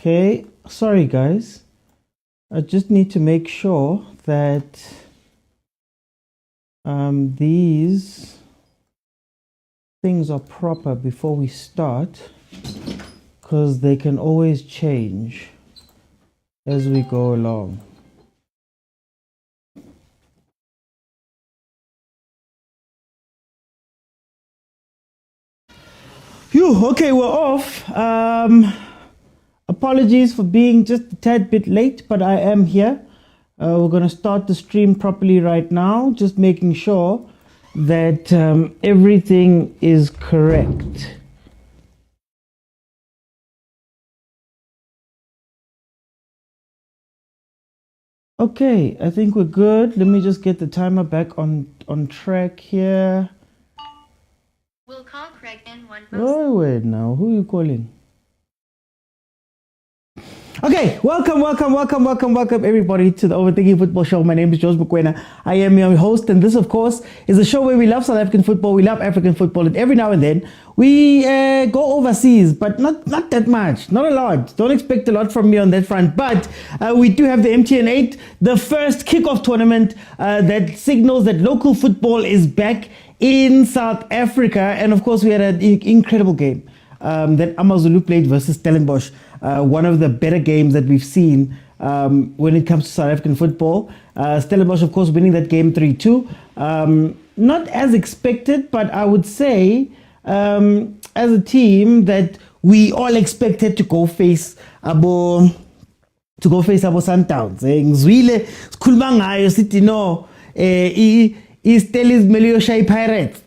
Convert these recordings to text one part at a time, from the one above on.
Okay, sorry guys. I just need to make sure that these things are proper before we start, because they can always change as we go along. Phew, okay, we're off. Apologies for being just a tad bit late, but I am here. We're going to start the stream properly right now, just making sure that everything is correct. Okay, I think we're good. Let me just get the timer back on track here. We'll call Craig in one. Oh, wait now. Who are you calling? Okay, welcome everybody to the Overthinking Football Show. My name is Jose Mokwena. I am your host, and this, of course, is a show where we love South African football, we love African football, and every now and then we go overseas, but not that much, not a lot. Don't expect a lot from me on that front, but we do have the MTN 8, the first kickoff tournament that signals that local football is back in South Africa, and of course we had an incredible game that AmaZulu played versus Stellenbosch. One of the better games that we've seen when it comes to South African football. Stellenbosch, of course, winning that game 3-2. Not as expected, but I would say as a team that we all expected to go face Abo Sundowns. Ngizwile sikhuluma ngayo sithi no Stelli's Melio Pirates.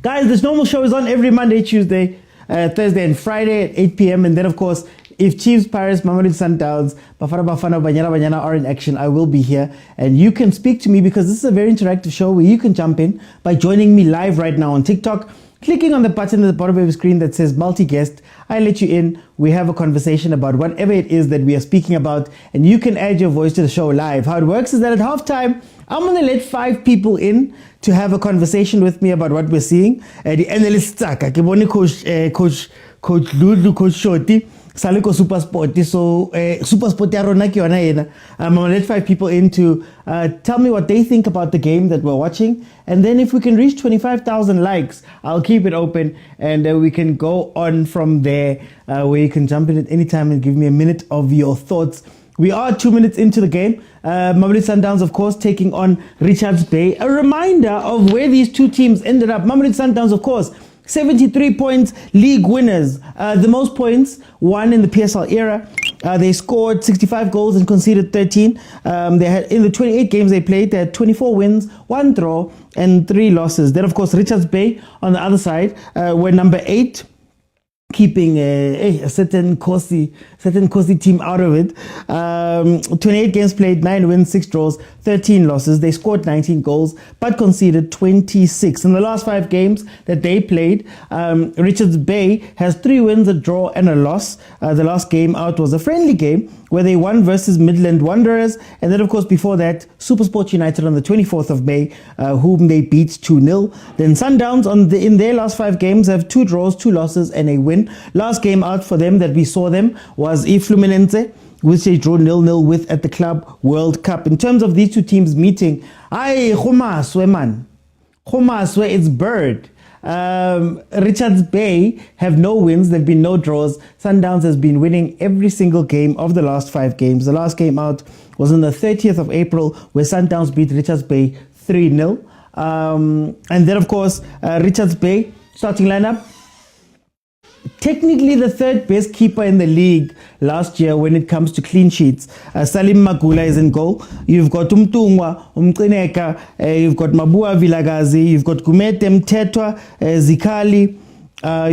Guys, this normal show is on every Monday, Tuesday, Thursday and Friday at 8 p.m. And then, of course, if Chiefs, Paris, Mamelodi Sundowns, Bafana, Banyana are in action, I will be here. And you can speak to me because this is a very interactive show where you can jump in by joining me live right now on TikTok, clicking on the button at the bottom of your screen that says multi-guest. I let you in. We have a conversation about whatever it is that we are speaking about, and you can add your voice to the show live. How it works is that at halftime, I'm going to let 5 people in to have a conversation with me about what we're seeing. The analyst, Coach Lulu, Coach Shorty, Saleko Supersport. So Supersport I'm going to let 5 people in to tell me what they think about the game that we're watching. And then if we can reach 25,000 likes, I'll keep it open and we can go on from there, where you can jump in at any time and give me a minute of your thoughts. We are 2 minutes into the game. Mamelodi Sundowns, of course, taking on Richards Bay. A reminder of where these two teams ended up. Mamelodi Sundowns, of course, 73 points, league winners. The most points won in the PSL era. They scored 65 goals and conceded 13. They had, in the 28 games they played, they had 24 wins, 1 draw, and 3 losses. Then, of course, Richards Bay on the other side were number 8. Keeping a certain cozy team out of it. 28 games played, 9 wins, 6 draws, 13 losses. They scored 19 goals, but conceded 26. In the last 5 games that they played, Richards Bay has 3 wins, a draw, and a loss. The last game out was a friendly game where they won versus Midland Wanderers. And then, of course, before that, Supersport United on the 24th of May, whom they beat 2-0. Then Sundowns in their last 5 games have 2 draws, 2 losses, and a win. Last game out for them that we saw them was Fluminense, which they drew 0-0 with at the Club World Cup. In terms of these two teams meeting, Khomaswe, it's bird. Richards Bay have no wins. There have been no draws. Sundowns has been winning every single game of the last 5 games. The last game out was on the 30th of April where Sundowns beat Richards Bay 3-0. And then, of course, Richards Bay starting lineup. Technically the 3rd best keeper in the league last year when it comes to clean sheets. Salim Magula is in goal. You've got Umtungwa, Umqineka, you've got Mabua Vilakazi, you've got Kumete Mtetwa, Zikali,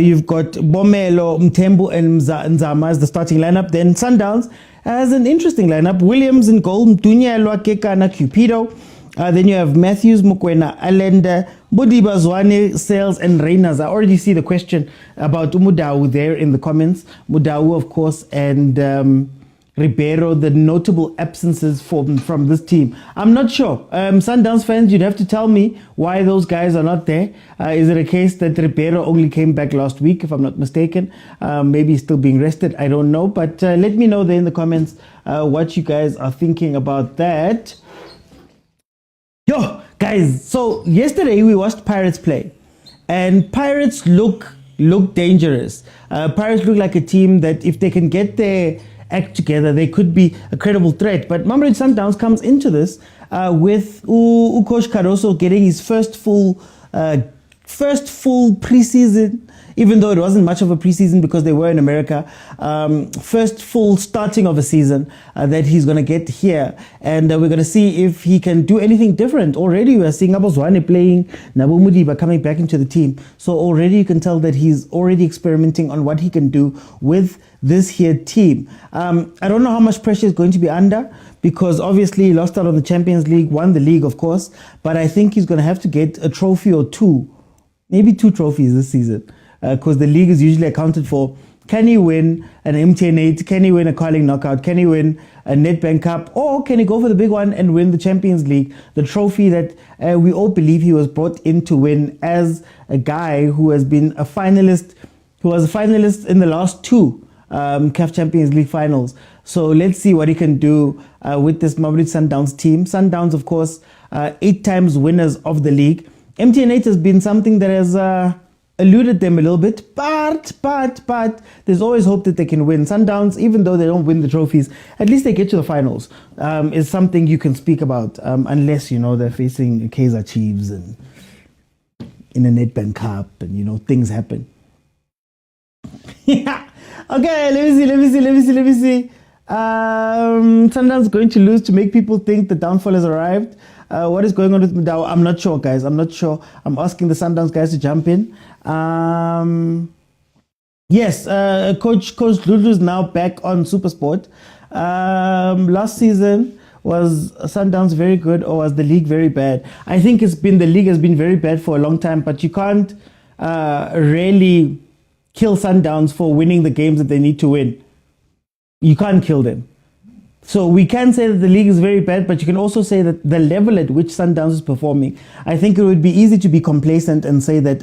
you've got Bomelo, Mtembu, and Nzama as the starting lineup. Then Sundowns has an interesting lineup. Williams in goal, Mdunya Lwakeka na Cupido. Then you have Matthews, Mokwena, Alenda, Budiba, Zwane, Sales, and Reyners. I already see the question about Mudau there in the comments. Mudau, of course, and Ribeiro, the notable absences from this team? I'm not sure. Sundowns fans, you'd have to tell me why those guys are not there. Is it a case that Ribeiro only came back last week, if I'm not mistaken? Maybe he's still being rested. I don't know. But let me know there in the comments what you guys are thinking about that. Yo, guys, so yesterday we watched Pirates play. And Pirates look dangerous. Pirates look like a team that if they can get their act together, they could be a credible threat. But Mamelodi Sundowns comes into this with Coach Cardoso getting his first full preseason, even though it wasn't much of a preseason because they were in America. First full starting of a season that he's going to get here. And we're going to see if he can do anything different. Already we are seeing Tshwane playing, Nabo Mudiba coming back into the team. So already you can tell that he's already experimenting on what he can do with this here team. I don't know how much pressure is going to be under because obviously he lost out on the Champions League, won the league, of course. But I think he's going to have to get a trophy or two, maybe 2 trophies this season. Because the league is usually accounted for. Can he win an MTN8? Can he win a Carling knockout? Can he win a Nedbank Cup? Or can he go for the big one and win the Champions League, the trophy that we all believe he was brought in to win as a guy who has been a finalist, who was a finalist in the last 2 CAF Champions League finals. So let's see what he can do with this Mamelodi Sundowns team. Sundowns, of course, 8 times winners of the league. MTN8 has been something that has eluded them a little bit, but there's always hope that they can win. Sundowns, even though they don't win the trophies, at least they get to the finals. Is something you can speak about, unless they're facing Kaizer Chiefs and in a Nedbank Cup, and things happen. Yeah. Okay, let me see. Sundowns going to lose to make people think the downfall has arrived. What is going on with Motaung? I'm not sure, guys. I'm not sure. I'm asking the Sundowns guys to jump in. Yes, Coach Lulu is now back on Supersport. Last season was Sundowns very good, or was the league very bad? I think the league has been very bad for a long time, but you can't really kill Sundowns for winning the games that they need to win. You can't kill them. So we can say that the league is very bad, but you can also say that the level at which Sundowns is performing, I think it would be easy to be complacent and say that,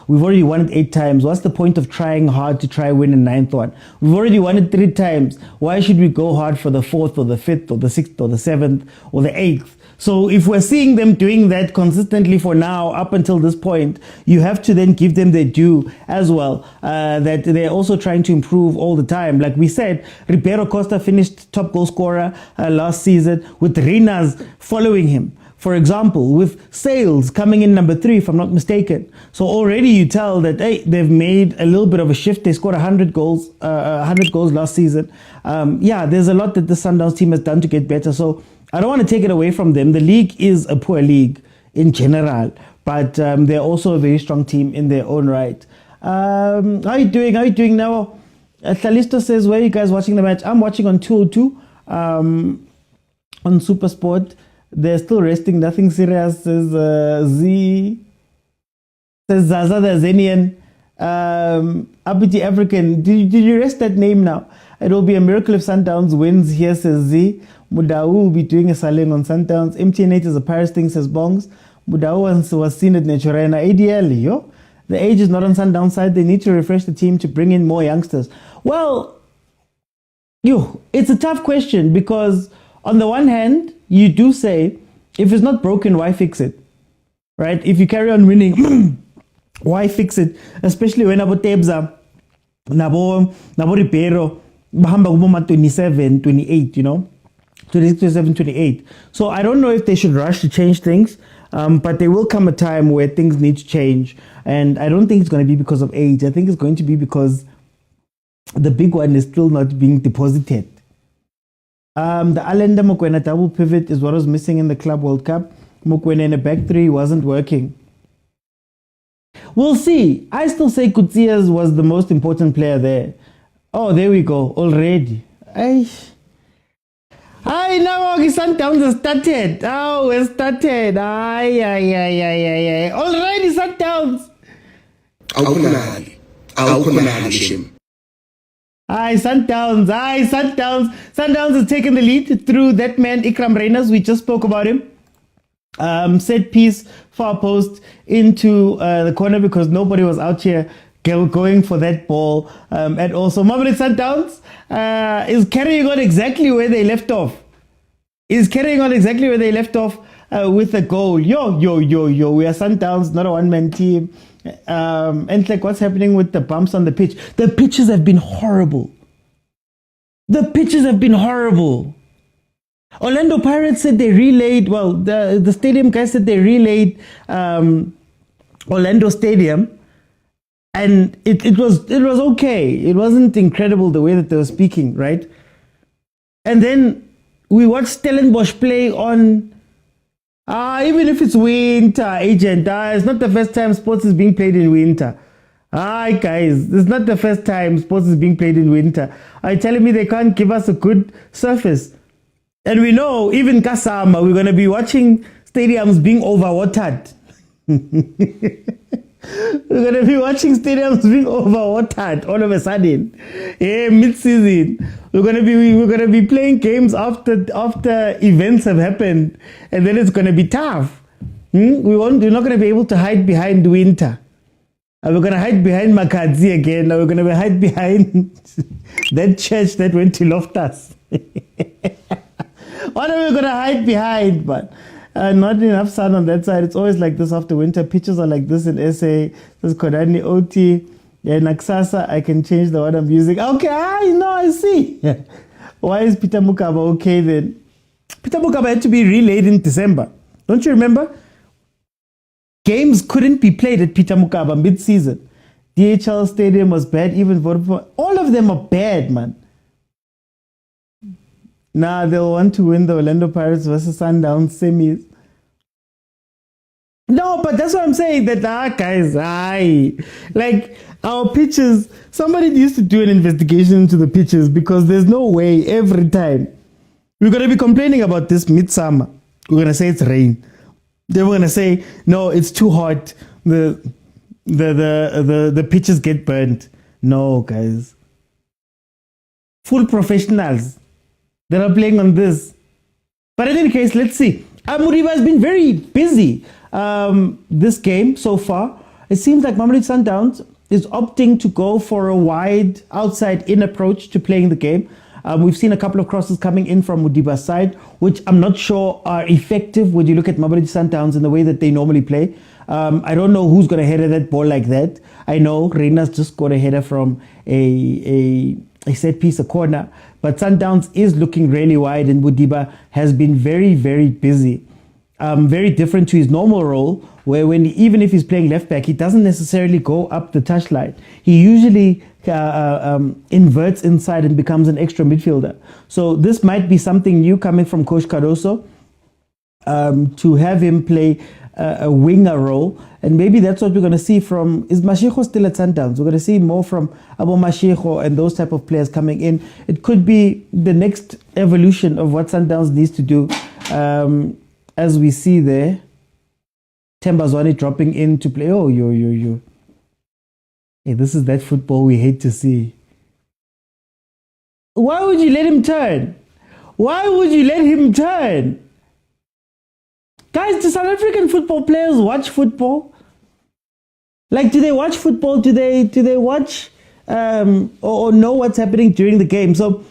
we've already won it 8 times. What's the point of trying hard to try win a 9th one? We've already won it 3 times. Why should we go hard for the 4th or the 5th or the 6th or the 7th or the 8th? So if we're seeing them doing that consistently for now, up until this point, you have to then give them their due as well, that they're also trying to improve all the time. Like we said, Ribeiro Costa finished top goal scorer last season, with Richars following him. For example, with Sales coming in number 3, if I'm not mistaken. So already you tell that, hey, they've made a little bit of a shift. They scored 100 goals last season. There's a lot that the Sundowns team has done to get better. So I don't want to take it away from them. The league is a poor league in general, but they're also a very strong team in their own right. How are you doing now? Thalisto says, where are you guys watching the match? I'm watching on 202 on Supersport. They're still resting, nothing serious, says says Zaza the Zenian. Abiti African, did you rest that name now? It will be a miracle if Sundowns wins here, says Z. Motaung will be doing a saling on Sundowns. MTN8 is a Paris thing, says Bongs. Motaung was seen at Naturena. ADL, yo. The age is not on Sundowns side. They need to refresh the team to bring in more youngsters. Well, it's a tough question because on the one hand, you do say, if it's not broken, why fix it? Right? If you carry on winning, why fix it? Especially when Nabo Tebza, Nabo Ribeiro, bahamba kubo 27, 28, 26, 27, 28. So I don't know if they should rush to change things, but there will come a time where things need to change. And I don't think it's going to be because of age. I think it's going to be because the big one is still not being deposited. The Alenda Mokwena double pivot is what was missing in the Club World Cup. Mokwena in a back 3 wasn't working. We'll see. I still say Kutsias was the most important player there. Oh, there we go. Already. Now Sundowns has started. Oh, it started. Already Sundowns. Aye, Sundowns. Aye, Sundowns. Sundowns has taken the lead through that man, Ikram Reyners. We just spoke about him. Set piece, far post into the corner because nobody was out here going for that ball at all. So Mamelodi Sundowns is carrying on exactly where they left off. With the goal. Yo. We are Sundowns, not a one-man team. And like, what's happening with the bumps on the pitch? The pitches have been horrible. Orlando Pirates said they relayed, well, the stadium guys said they relayed Orlando Stadium, and it was okay. It wasn't incredible the way that they were speaking, right? And then we watched Stellenbosch play on, even if it's winter, agent, it's not the first time sports is being played in winter. Guys, it's not the first time sports is being played in winter. Are you telling me they can't give us a good surface? And we know, even Kasama, we're going to be watching stadiums being overwatered. We're going to be watching stadiums being overwatered all of a sudden. Mid-season. We're going to be playing games after events have happened, and then it's going to be tough. We're not going to be able to hide behind winter. We're going to hide behind Makazi again. We're going to hide behind that church that went to Loftus. What are we going to hide behind? But not enough sun on that side. It's always like this after winter. Pitches are like this in SA. This is Kodani OT. Yeah, Naksasa, I can change the word I'm using. Okay, I see. Why is Peter Mukaba okay then? Peter Mukaba had to be relayed in December. Don't you remember? Games couldn't be played at Peter Mukaba mid-season. DHL Stadium was bad, even Vodafone. All of them are bad, man. Nah, they'll want to win the Orlando Pirates versus Sundowns semis. No, but that's what I'm saying. That guys, like our pitches. Somebody needs to do an investigation into the pitches because there's no way every time we're gonna be complaining about this midsummer. We're gonna say it's rain. Then we're gonna say no, it's too hot. The pitches get burnt. No, guys, full professionals that are playing on this. But in any case, let's see. Muriba has been very busy this game so far. It seems like Mamelodi Sundowns is opting to go for a wide outside-in approach to playing the game. We've seen a couple of crosses coming in from Mudiba's side, which I'm not sure are effective when you look at Mamelodi Sundowns in the way that they normally play. I don't know who's going to header that ball like that. I know Reina's just got a header from a set piece, a corner. But Sundowns is looking really wide, and Mudiba has been very, very busy. Very different to his normal role, where even if he's playing left back, he doesn't necessarily go up the touchline. He usually inverts inside and becomes an extra midfielder. So this might be something new coming from Coach Cardoso, to have him play a winger role. And maybe that's what we're going to see from... Is Mashiko still at Sundowns? We're going to see more from Abo Mashiko and those type of players coming in. It could be the next evolution of what Sundowns needs to do. As we see there, Tembazwane dropping in to play. Oh, yo. Hey, this is that football we hate to see. Why would you let him turn? Guys, do South African football players watch football? Like, do they watch football? Do they watch or know what's happening during the game? So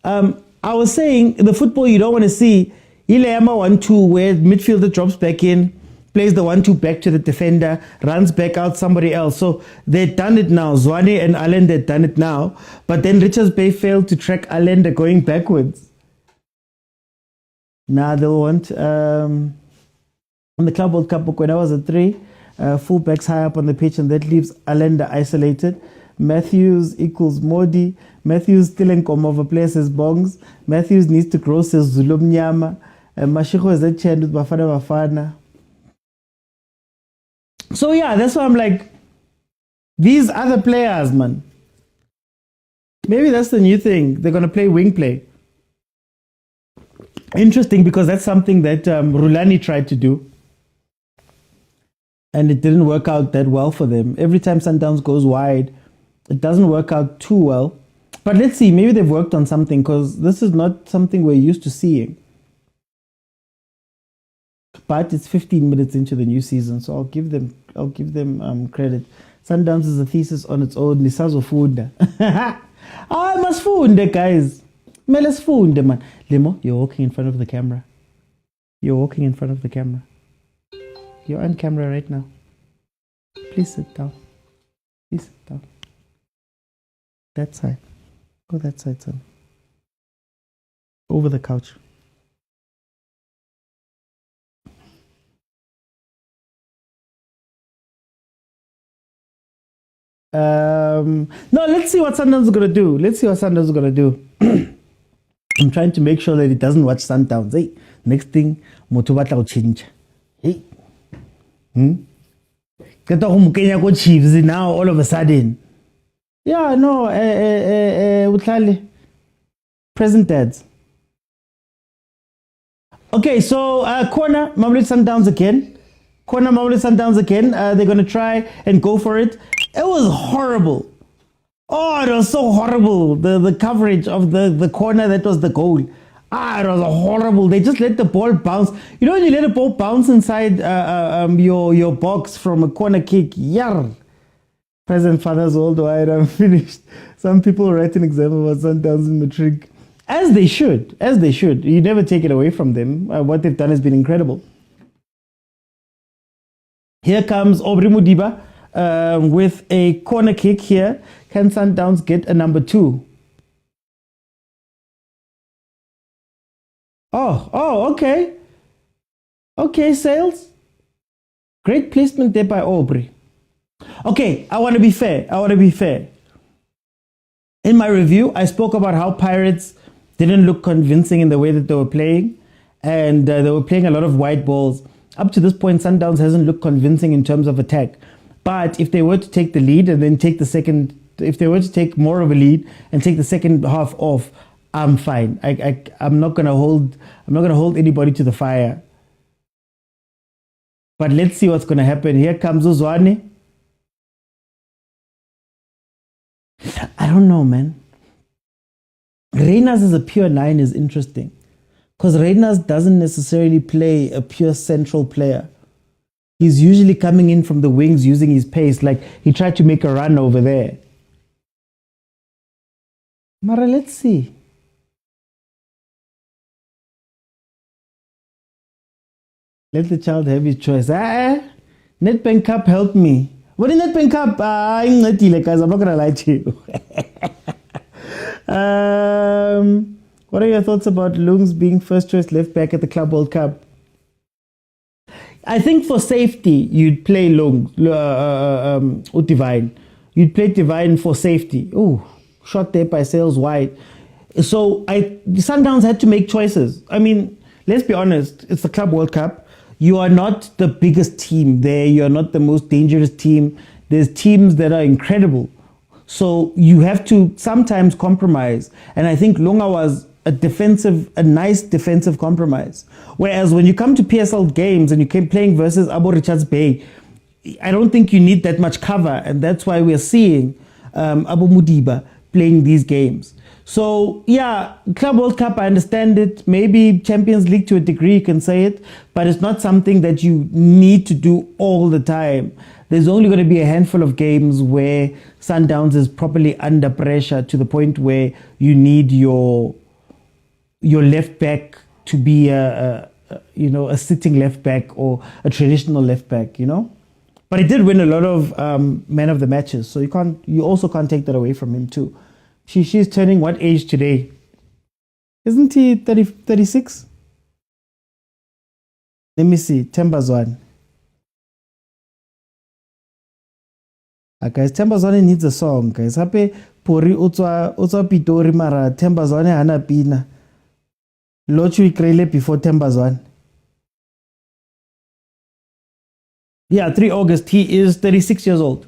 I was saying, the football you don't want to see, Ileama 1-2, where midfielder drops back in, plays the 1-2 back to the defender, runs back out somebody else. So they've done it now. Zwane and Allen, they've done it now. But then Richards Bay failed to track Allende going backwards. Now they'll want... on the Club World Cup, Mokwena was a 3, fullbacks high up on the pitch, and that leaves Allende isolated. Matthews equals Modi. Matthews still in come over plays his bongs. Matthews needs to cross his Zulumnyama. Mashiko is a chain with bafana. So yeah, that's why I'm like, these other players, man. Maybe that's the new thing. They're going to play wing play. Interesting, because that's something that Rulani tried to do. And it didn't work out that well for them. Every time Sundowns goes wide, it doesn't work out too well. But But let's see, maybe they've worked on something because this is not something we're used to seeing. But it's 15 minutes into the new season, so I'll give them credit. Sundowns is a thesis on its own. Nisazofunda. I must funde, guys. Let's funde, man. Lemo, you're walking in front of the camera. You're walking in front of the camera. You're on camera right now. Please sit down. Please sit down. That side. Go that side, son. Over the couch. No, let's see what Sundowns is going to do. Let's see what Sundowns is going to do. I'm trying to make sure that he doesn't watch Sundowns. Hey, next thing, Motobata will change. Hey. Get Kenya go Chiefs now all of a sudden. Yeah, no, Utlali. Present dads. Okay, so corner, Mamelodi Sundowns again. Corner, Mamelodi Sundowns again. They're going to try and go for it. It was horrible. Oh, it was so horrible. The coverage of the corner that was the goal. It was horrible. They just let the ball bounce. You know when you let a ball bounce inside your box from a corner kick? Yar. Present fathers all the way. I'm finished. Some people write an exam about Sundowns in matric. As they should. As they should. You never take it away from them. What they've done has been incredible. Here comes Aubrey Mudiba. With a corner kick here. Can Sundowns get a number 2? Oh, okay. Okay, Sales. Great placement there by Aubrey. Okay, I want to be fair. In my review, I spoke about how Pirates didn't look convincing in the way that they were playing. And they were playing a lot of wide balls. Up to this point, Sundowns hasn't looked convincing in terms of attack. But if they were to take the lead and then take the second, if they were to take more of a lead and take the second half off, I'm fine. I'm not gonna hold anybody to the fire. But let's see what's gonna happen. Here comes Uzwane. I don't know, man. Reyners as a pure 9 is interesting because Reyners doesn't necessarily play a pure central player. He's usually coming in from the wings using his pace, like he tried to make a run over there. Mara, let's see. Let the child have his choice. Nedbank Cup helped me. What is Nedbank Cup? I'm not going to lie to you. What are your thoughts about Lungs being first choice left back at the Club World Cup? I think for safety, you'd play Divine. You'd play Divine for safety. Oh, shot there by Sales wide. So the Sundowns had to make choices. I mean, let's be honest. It's the Club World Cup. You are not the biggest team there. You are not the most dangerous team. There's teams that are incredible. So you have to sometimes compromise. And I think Lunga was a nice defensive compromise. Whereas when you come to PSL games and you came playing versus Richards Bay, I don't think you need that much cover. And that's why we're seeing Abu Mudiba playing these games. So yeah, Club World Cup, I understand it. Maybe Champions League to a degree, you can say it. But it's not something that you need to do all the time. There's only going to be a handful of games where Sundowns is properly under pressure to the point where you need your left back to be a sitting left back or a traditional left back, But he did win a lot of man of the matches, so you also can't take that away from him too. She's turning what age today? Isn't he 36? Let me see. Tembazwane. Guys, Tembazwane needs a song, guys. Hape pori utswa pitori mara Tembazwane hana pina. Lochu ikrele before Tembazwane. Yeah, 3 August. He is 36 years old.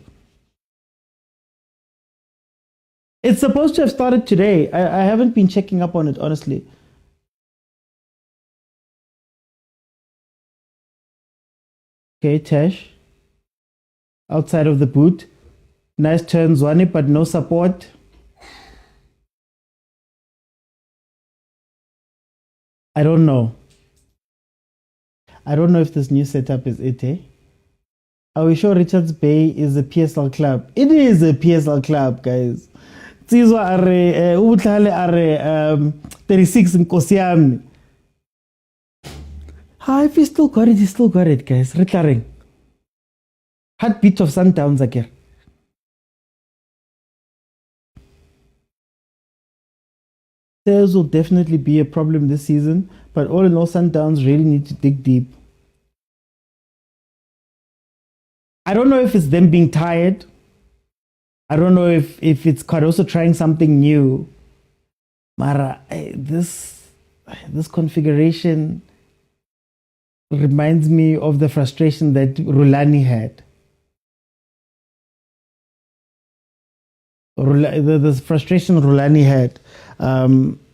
It's supposed to have started today. I haven't been checking up on it, honestly. Okay, Tash. Outside of the boot. Nice turn, Zwane, but no support. I don't know. I don't know if this new setup is it, eh? Are we sure Richards Bay is a PSL club? It is a PSL club, guys. Tsizwa are ubuhlale are 36 nkosi yami. If he still got it, he still got it, guys. Reclaring. Heartbeat of Sundowns again. Sales will definitely be a problem this season, but all in all, Sundowns really need to dig deep. I don't know if it's them being tired. I don't know if it's Cardoso trying something new. Mara, this configuration reminds me of the frustration that Rulani had. The frustration Rulani had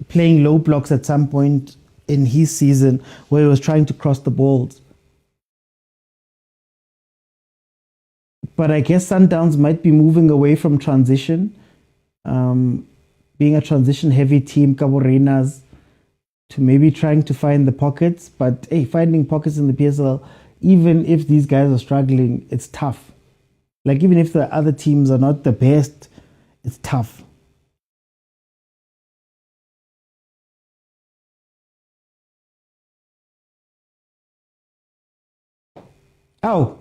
playing low blocks at some point in his season where he was trying to cross the balls. But I guess Sundowns might be moving away from transition, being a transition-heavy team, Cabo Reinas, to maybe trying to find the pockets. But hey, finding pockets in the PSL, even if these guys are struggling, it's tough. Like even if the other teams are not the best, it's tough. Ow!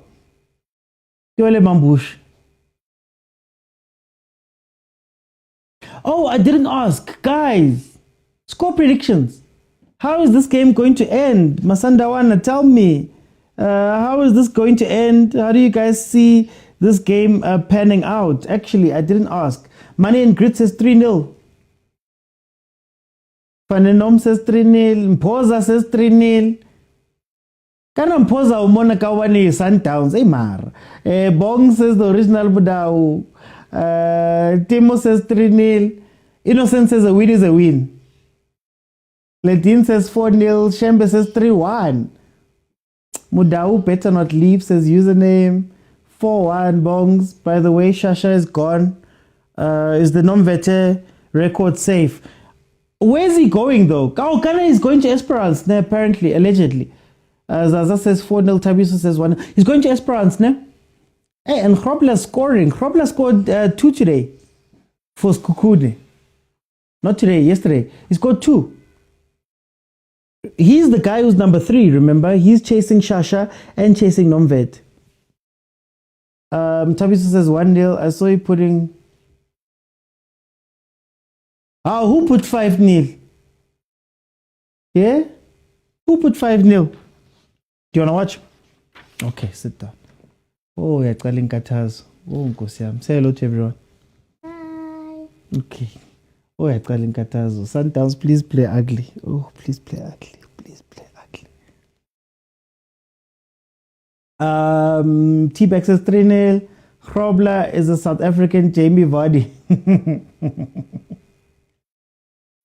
Yole Mambush. Oh, I didn't ask. Guys, score predictions. How is this game going to end? Masandawana, tell me. How is this going to end? How do you guys see this game panning out? Actually, I didn't ask. Money and Grit says 3-0. Fanenom says 3-0. Mpoza says 3-0. Kana Mpoza umona kawani Sundowns. Hey mar. Bong says the original Budau. Timo says 3-0. Innocent says a win is a win. Ledin says 4-0. Shembe says 3-1. Mudau better not leave says username. 4-1 Bongs. By the way, Shasha is gone. Is the non-vete record safe? Where's he going though? Oh, Kana is going to Esperance, apparently, allegedly. Zaza says 4-0, Tabiso says 1. He's going to Esperance, ne? Hey, and Khrobla scoring. Khrobla scored 2 today for Skukude. Not today, yesterday. He scored 2. He's the guy who's number 3, remember? He's chasing Shasha and chasing Nomvet. Tabiso says 1-0. I saw you putting... Oh, who put 5-0? Yeah? Who put 5-0? Do you want to watch? Okay, sit down. Oh, yeah, calling Kataz. Oh, Nkosiam. Say hello to everyone. Hi. Okay. Oh, yeah, calling Kataz. Sundowns, please play ugly. Oh, please play ugly. Please play ugly. T-Back says 3-0. Khrobla is a South African Jamie Vardy.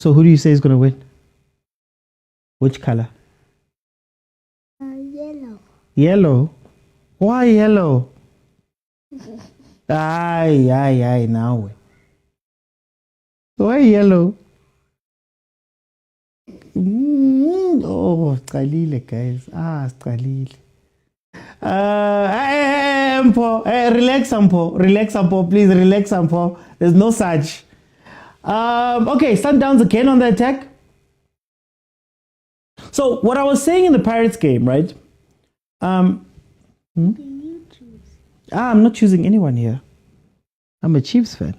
So who do you say is going to win? Which color? Yellow. Yellow? Why yellow? Aye, now. Why yellow? Oh, Skalile, guys. Skalile. Relax, Ampo, please, relax, Ampo. There's no such. Okay, Sundowns again on the attack. So what I was saying in the Pirates game, right? Do you choose? I'm not choosing anyone here. I'm a Chiefs fan.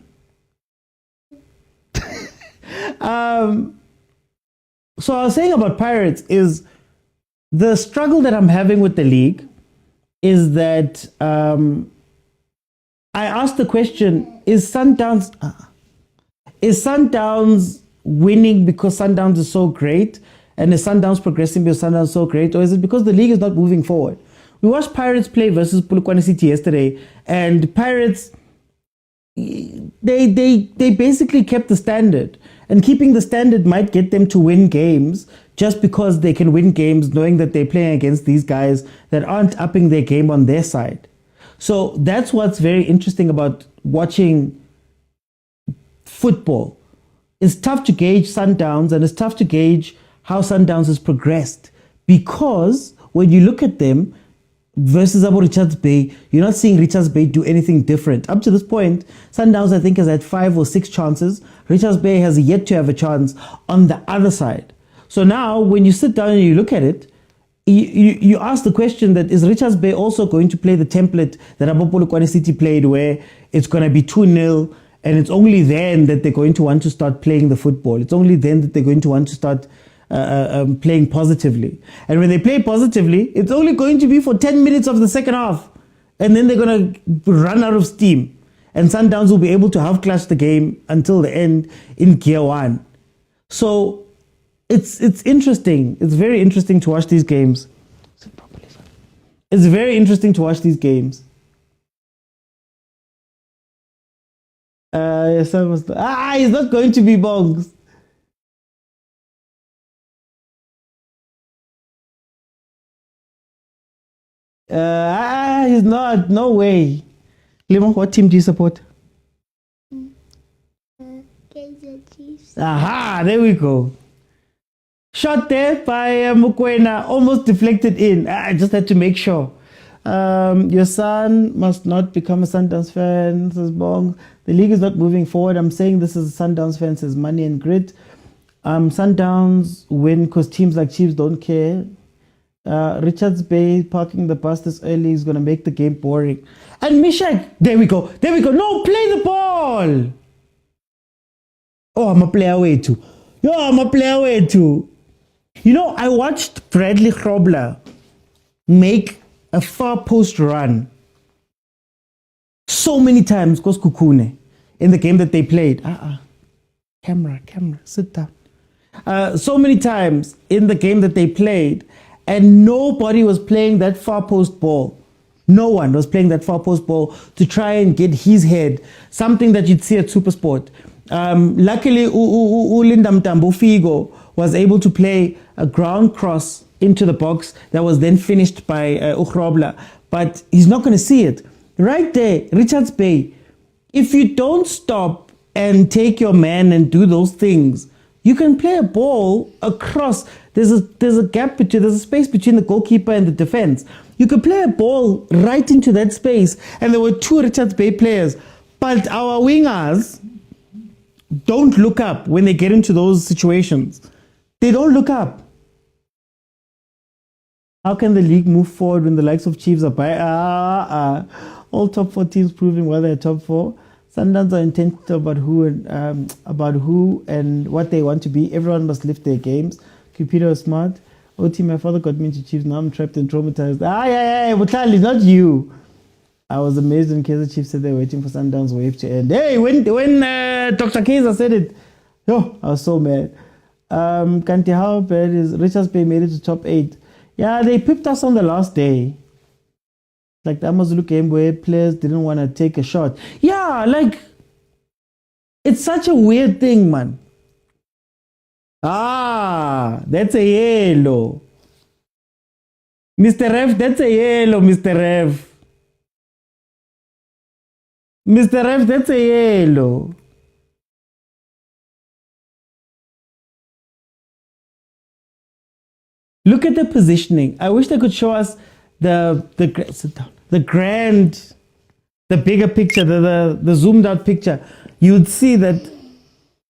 So I was saying about Pirates is the struggle that I'm having with the league is that I asked the question, is Sundowns winning because Sundowns is so great? And is Sundowns progressing because Sundowns is so great? Or is it because the league is not moving forward? We watched Pirates play versus Polokwane City yesterday, and Pirates, they basically kept the standard. And keeping the standard might get them to win games just because they can win games knowing that they're playing against these guys that aren't upping their game on their side. So that's what's very interesting about watching football. It's tough to gauge Sundowns and it's tough to gauge how Sundowns has progressed. Because when you look at them versus Abo Richards Bay, you're not seeing Richards Bay do anything different. Up to this point, Sundowns I think has had 5 or 6 chances. Richards Bay has yet to have a chance on the other side. So now when you sit down and you look at it, you ask the question that is Richards Bay also going to play the template that Abo Polokwane City played, where it's going to be 2-0 and it's only then that they're going to want to start playing the football. It's only then that they're going to want to start playing positively. And when they play positively, it's only going to be for 10 minutes of the second half. And then they're going to run out of steam. And Sundowns will be able to half-clutch the game until the end in gear 1. So it's interesting. It's very interesting to watch these games. It's very interesting to watch these games. He's not going to be bongs. He's not. No way. Lemon, what team do you support? Kaizer Chiefs. Aha, there we go. Shot there by Mokwena, almost deflected in. I just had to make sure. Your son must not become a Sundowns fan, says Bong. The league is not moving forward. I'm saying this is a Sundowns fan, says Money and Grit. Sundowns win because teams like Chiefs don't care. Richards Bay parking the bus this early is going to make the game boring. And Mishak, there we go. No, play the ball. Oh, I'm a player away too. You know, I watched Bradley Grobler make a far post run so many times because Kukune in the game that they played. Camera, sit down. So many times in the game that they played, and nobody was playing that far post ball. No one was playing that far post ball to try and get his head, something that you'd see at Supersport. Luckily, Linda Mtambo Figo was able to play a ground cross into the box that was then finished by Ukrobla, but he's not going to see it. Right there, Richards Bay, if you don't stop and take your man and do those things, you can play a ball across. There's a gap between, there's a space between the goalkeeper and the defense. You could play a ball right into that space, and there were 2 Richards Bay players, but our wingers don't look up when they get into those situations. They don't look up. How can the league move forward when the likes of Chiefs are by? All top 4 teams proving why they're top 4. Sundowns are intentional about who and what they want to be. Everyone must lift their games. Cupido is smart. OT, my father got me into Chiefs. Now I'm trapped and traumatized. Butali, not you. I was amazed when Kaizer Chiefs said they're waiting for Sundowns wave to end. Hey, when Dr. Kaizer said it, I was so mad. Kanti, how bad is Richards Bay made it to top 8? Yeah, they pipped us on the last day. Like the Amazulu game where players didn't want to take a shot. Yeah, like, it's such a weird thing, man. That's a yellow. Mr. Ref, that's a yellow, Mr. Ref. Mr. Ref, that's a yellow. Look at the positioning. I wish they could show us the bigger picture, the zoomed out picture. You'd see that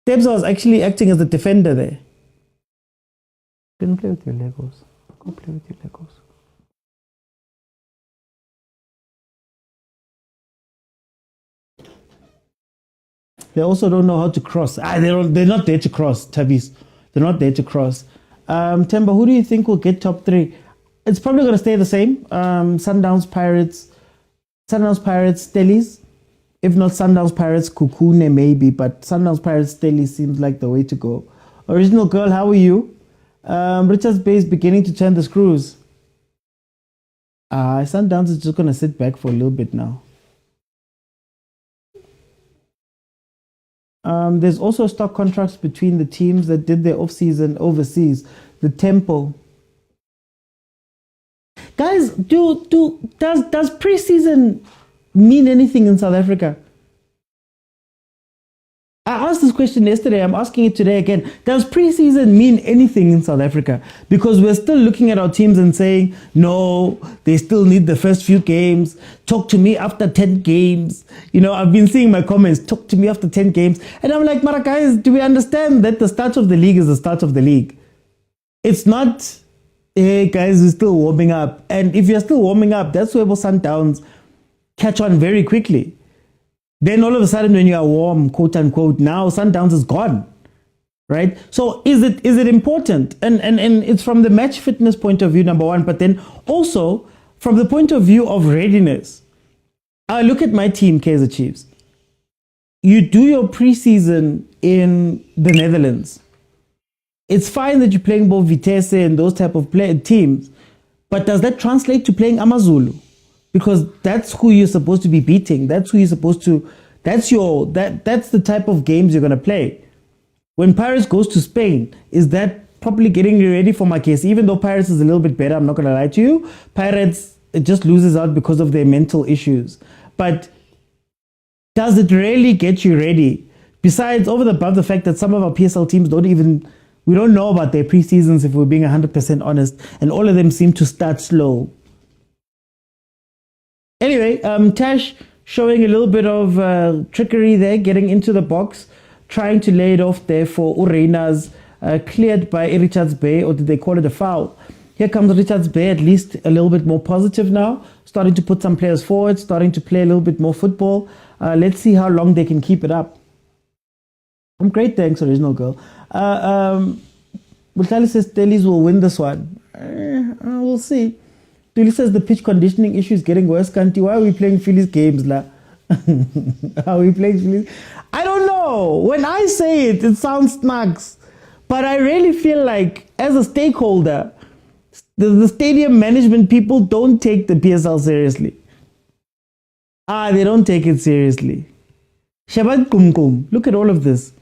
Debs was actually acting as a defender there. Go play with your Legos. Go play with your Legos. They also don't know how to cross. They're not there to cross, Tabis. They're not there to cross. Temba, who do you think will get top 3? It's probably going to stay the same. Sundowns, Pirates, Stellies. If not Sundowns, Pirates, Kukune maybe, but Sundowns, Pirates, Stellies seems like the way to go. Original girl, how are you? Richards Bay is beginning to turn the screws. Sundowns is just going to sit back for a little bit now. There's also stock contracts between the teams that did their off-season overseas. The Temple. Guys, does pre-season mean anything in South Africa? I asked this question yesterday. I'm asking it today again. Does preseason mean anything in South Africa? Because we're still looking at our teams and saying, no, they still need the first few games. Talk to me after 10 games. You know, I've been seeing my comments, talk to me after 10 games. And I'm like, Mara, guys, do we understand that the start of the league is the start of the league? It's not, hey, guys, we're still warming up. And if you're still warming up, that's where Sundowns catch on very quickly. Then all of a sudden, when you are warm, quote unquote, now Sundowns is gone, right? So is it important? And it's from the match fitness point of view, number one, but then also from the point of view of readiness. I look at my team, Kaizer Chiefs. You do your preseason in the Netherlands. It's fine that you're playing both Vitesse and those type of teams, but does that translate to playing AmaZulu? Because that's who you're supposed to be beating. That's who you're supposed to. That's the type of games you're gonna play. When Pirates goes to Spain, is that probably getting you ready for my case? Even though Pirates is a little bit better, I'm not gonna lie to you. Pirates, it just loses out because of their mental issues. But does it really get you ready? Besides, over and above the fact that some of our PSL teams we don't know about their preseasons if we're being 100% honest, and all of them seem to start slow. Anyway, Tash showing a little bit of trickery there, getting into the box, trying to lay it off there for Ureina's cleared by Richars Bay, or did they call it a foul? Here comes Richards Bay, at least a little bit more positive now, starting to put some players forward, starting to play a little bit more football. Let's see how long they can keep it up. I'm great, thanks, original girl. Butlali says Stellies will win this one. We'll see. Tuli says the pitch conditioning issue is getting worse. Kanti, why are we playing Phillies games? La? Are we playing Phillies? I don't know. When I say it, it sounds snugs. But I really feel like, as a stakeholder, the stadium management people don't take the PSL seriously. They don't take it seriously. Shabbat Kumkum. Look at all of this.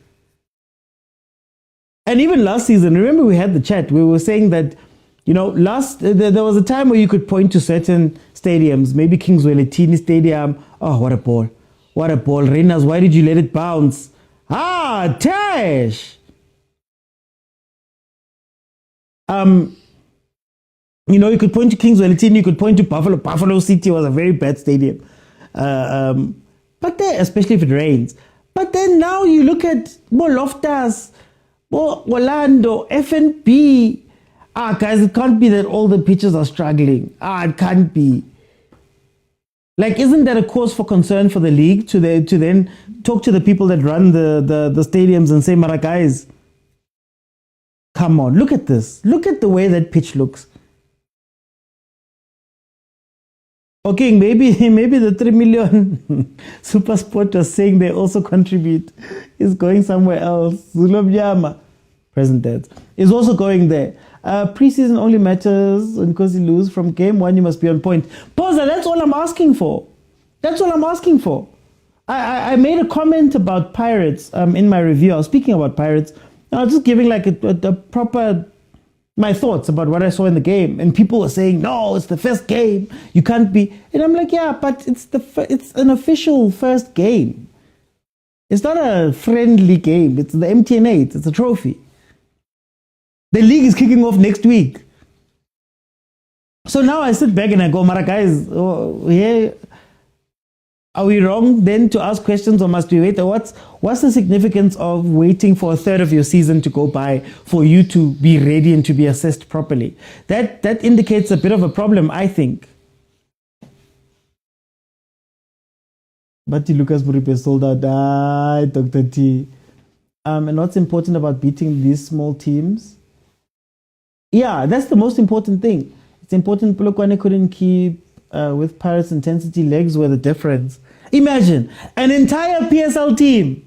And even last season, remember we had the chat. We were saying that, you know, there was a time where you could point to certain stadiums, maybe Kingswell Stadium. Oh, what a ball. What a ball. Reyners, why did you let it bounce? Tash! You know, you could point to Kingswell, you could point to Buffalo. Buffalo City was a very bad stadium. But then, especially if it rains. But then now you look at Loftus, Orlando, FNB. Guys, it can't be that all the pitches are struggling. It can't be. Like, isn't that a cause for concern for the league to then talk to the people that run the stadiums and say, Mara, guys, come on, look at this. Look at the way that pitch looks. Okay, maybe the 3 million Supersport was saying they also contribute is going somewhere else. Zulomyama, present dad, is also going there. Preseason only matters because you lose. From game one, you must be on point. Posa, that's all I'm asking for. That's all I'm asking for. I made a comment about Pirates in my review. I was speaking about Pirates. I was just giving like a proper my thoughts about what I saw in the game, and people were saying, "No, it's the first game. You can't be." And I'm like, "Yeah, but it's an official first game. It's not a friendly game. It's the MTN8. It's a trophy. The league is kicking off next week." So now I sit back and I go, Mara, guys, are we wrong then to ask questions, or must we wait? What's the significance of waiting for a third of your season to go by for you to be ready and to be assessed properly? That indicates a bit of a problem, I think. But Lucas Muripe sold out. Dr. T. And what's important about beating these small teams? Yeah, that's the most important thing. It's important Polokwane couldn't keep with Pirates' intensity. Legs were the difference. Imagine an entire PSL team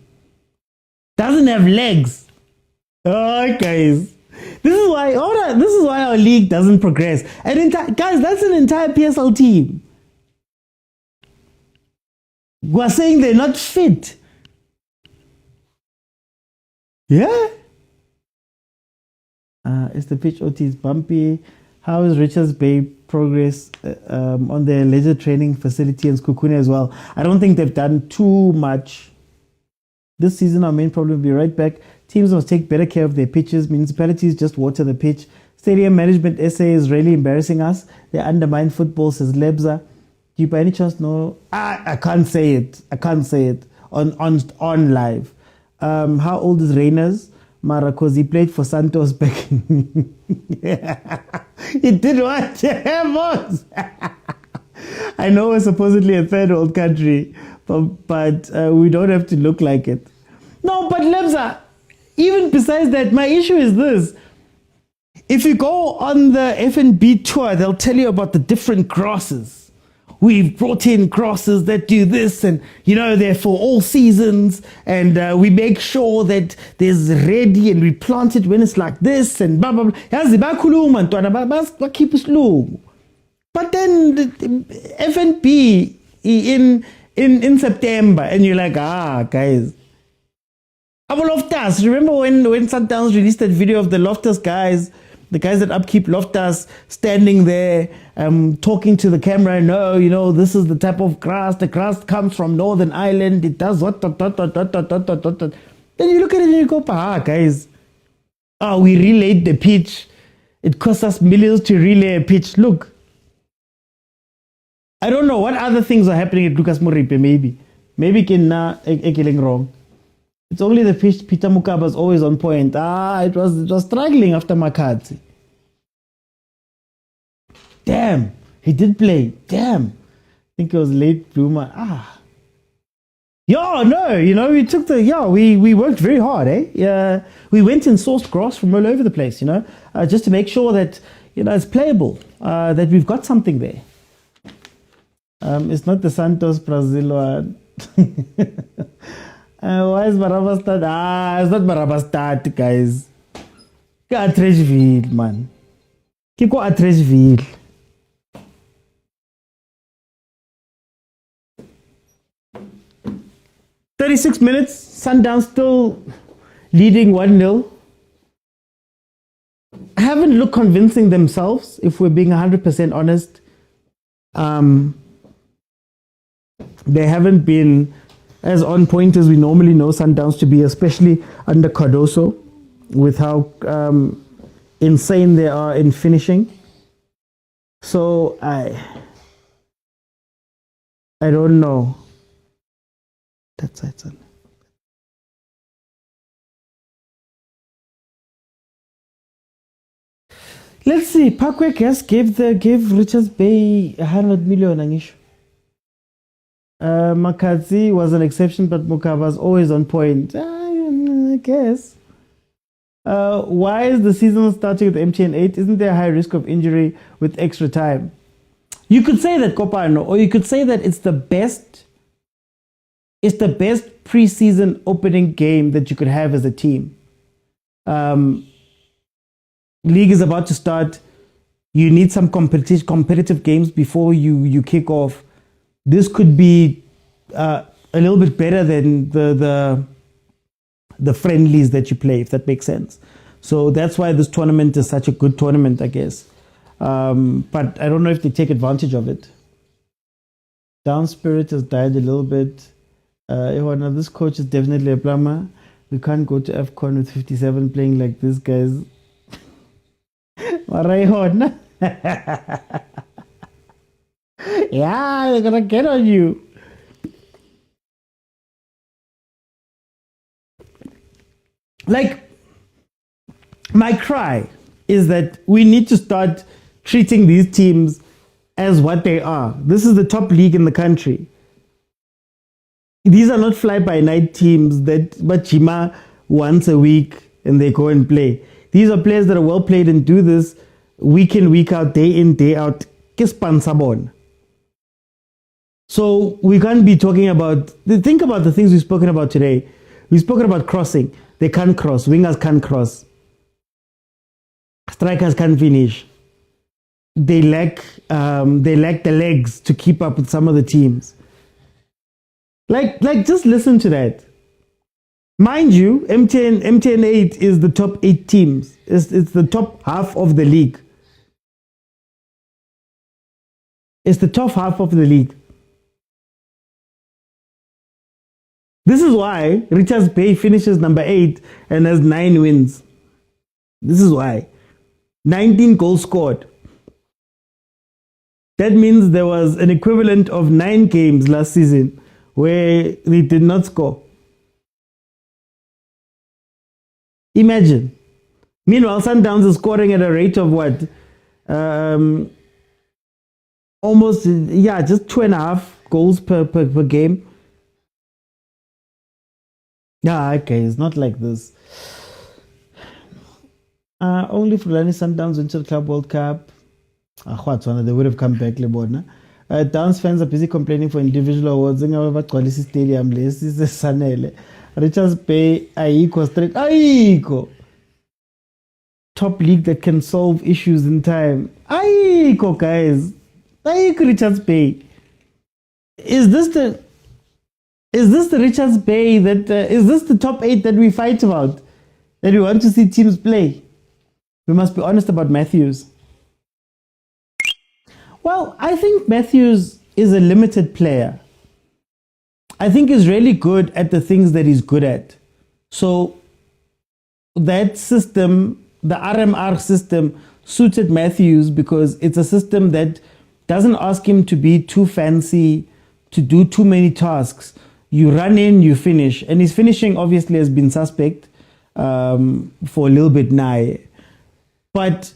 doesn't have legs. Oh, guys, this is why our league doesn't progress. Guys, that's an entire PSL team. We're saying they're not fit. Yeah. Is the pitch OT is bumpy? How is Richards Bay progress on their leisure training facility in Skukune as well? I don't think they've done too much This season, our main problem will be right back. Teams must take better care of their pitches. Municipalities just water the pitch. Stadium management SA is really embarrassing us. They undermine football, says Lebza. Do you by any chance know? I can't say it. I can't say it on live. How old is Reyners? Mara, because he played for Santos back in... He did what? Boss. I know we're supposedly a third world country, but we don't have to look like it. No, but Lebza, even besides that, my issue is this. If you go on the F&B tour, they'll tell you about the different grasses. We've brought in grasses that do this, and they're for all seasons, and we make sure that there's ready, and we plant it when it's like this, and blah blah blah. Yazi bakhuluma ntwana bakhipha isilungu. But then the F&B in September, and you're like, guys. Our Loftus, remember when Sundowns released that video of the Loftus guys, the guys that upkeep Loftus standing there, talking to the camera, no, this is the type of grass. The grass comes from Northern Ireland. It does what, Then you look at it and you go, guys, we relayed the pitch. It cost us millions to relay a pitch. Look, I don't know what other things are happening at Lucas Moripe, maybe. Maybe getting wrong. It's only the pitch. Peter Mukaba's always on point. It was struggling after Makati. Damn, he did play. Damn. I think it was late bloomer. We took we worked very hard, eh? Yeah, we went and sourced grass from all over the place, just to make sure that, it's playable, that we've got something there. It's not the Santos Brazil one. Why is Maraba start? It's not Maraba start, guys. Go Atrechville, man. Keep go Atrechville. "36 minutes, Sundowns still leading 1-0. Haven't looked convincing themselves, if we're being 100% honest. They haven't been as on point as we normally know Sundowns to be, especially under Cardoso, with how insane they are in finishing. So I don't know. That's it, son. Let's see. Parkway Gas gave Richards Bay 100 million. Makazi was an exception, but Mukaba's always on point. I guess. Why is the season starting with MTN 8? Isn't there a high risk of injury with extra time? You could say that, Kopano, or you could say that it's the best preseason opening game that you could have as a team. League is about to start. You need some competitive games before you kick off. This could be a little bit better than the friendlies that you play, if that makes sense. So that's why this tournament is such a good tournament, I guess. But I don't know if they take advantage of it. Down spirit has died a little bit. Now this coach is definitely a plumber. We can't go to AFCON with 57 playing like this, guys. Yeah, they're gonna get on you. Like, my cry is that we need to start treating these teams as what they are. This is the top league in the country. These are not fly-by-night teams that bachima once a week and they go and play. These are players that are well played and do this week in, week out, day in, day out. So we can't be talking about... Think about the things we've spoken about today. We've spoken about crossing. They can't cross. Wingers can't cross. Strikers can't finish. They lack the legs to keep up with some of the teams. Like just listen to that. Mind you, MTN 8 is the top 8 teams. It's the top half of the league. It's the top half of the league. This is why Richards Bay finishes number 8 and has 9 wins. This is why. 19 goals scored. That means there was an equivalent of 9 games last season where they did not score. Imagine. Meanwhile, Sundowns is scoring at a rate of what? Almost, just 2.5 goals per game. Yeah, okay, it's not like this. Only for Rulani Sundowns into the Club World Cup. They would have come back. Downs fans are busy complaining for individual awards. Stadium. Richards Bay, Aiko straight. Aiko! Top league that can solve issues in time. Aiko, guys. Aiko Richards Bay. Is this the Richards Bay that is this the top 8 that we fight about? That we want to see teams play? We must be honest about Matthews. Well, I think Matthews is a limited player. I think he's really good at the things that he's good at. So that system, the RMR system, suited Matthews because it's a system that doesn't ask him to be too fancy, to do too many tasks. You run in, you finish. And his finishing obviously has been suspect for a little bit now. But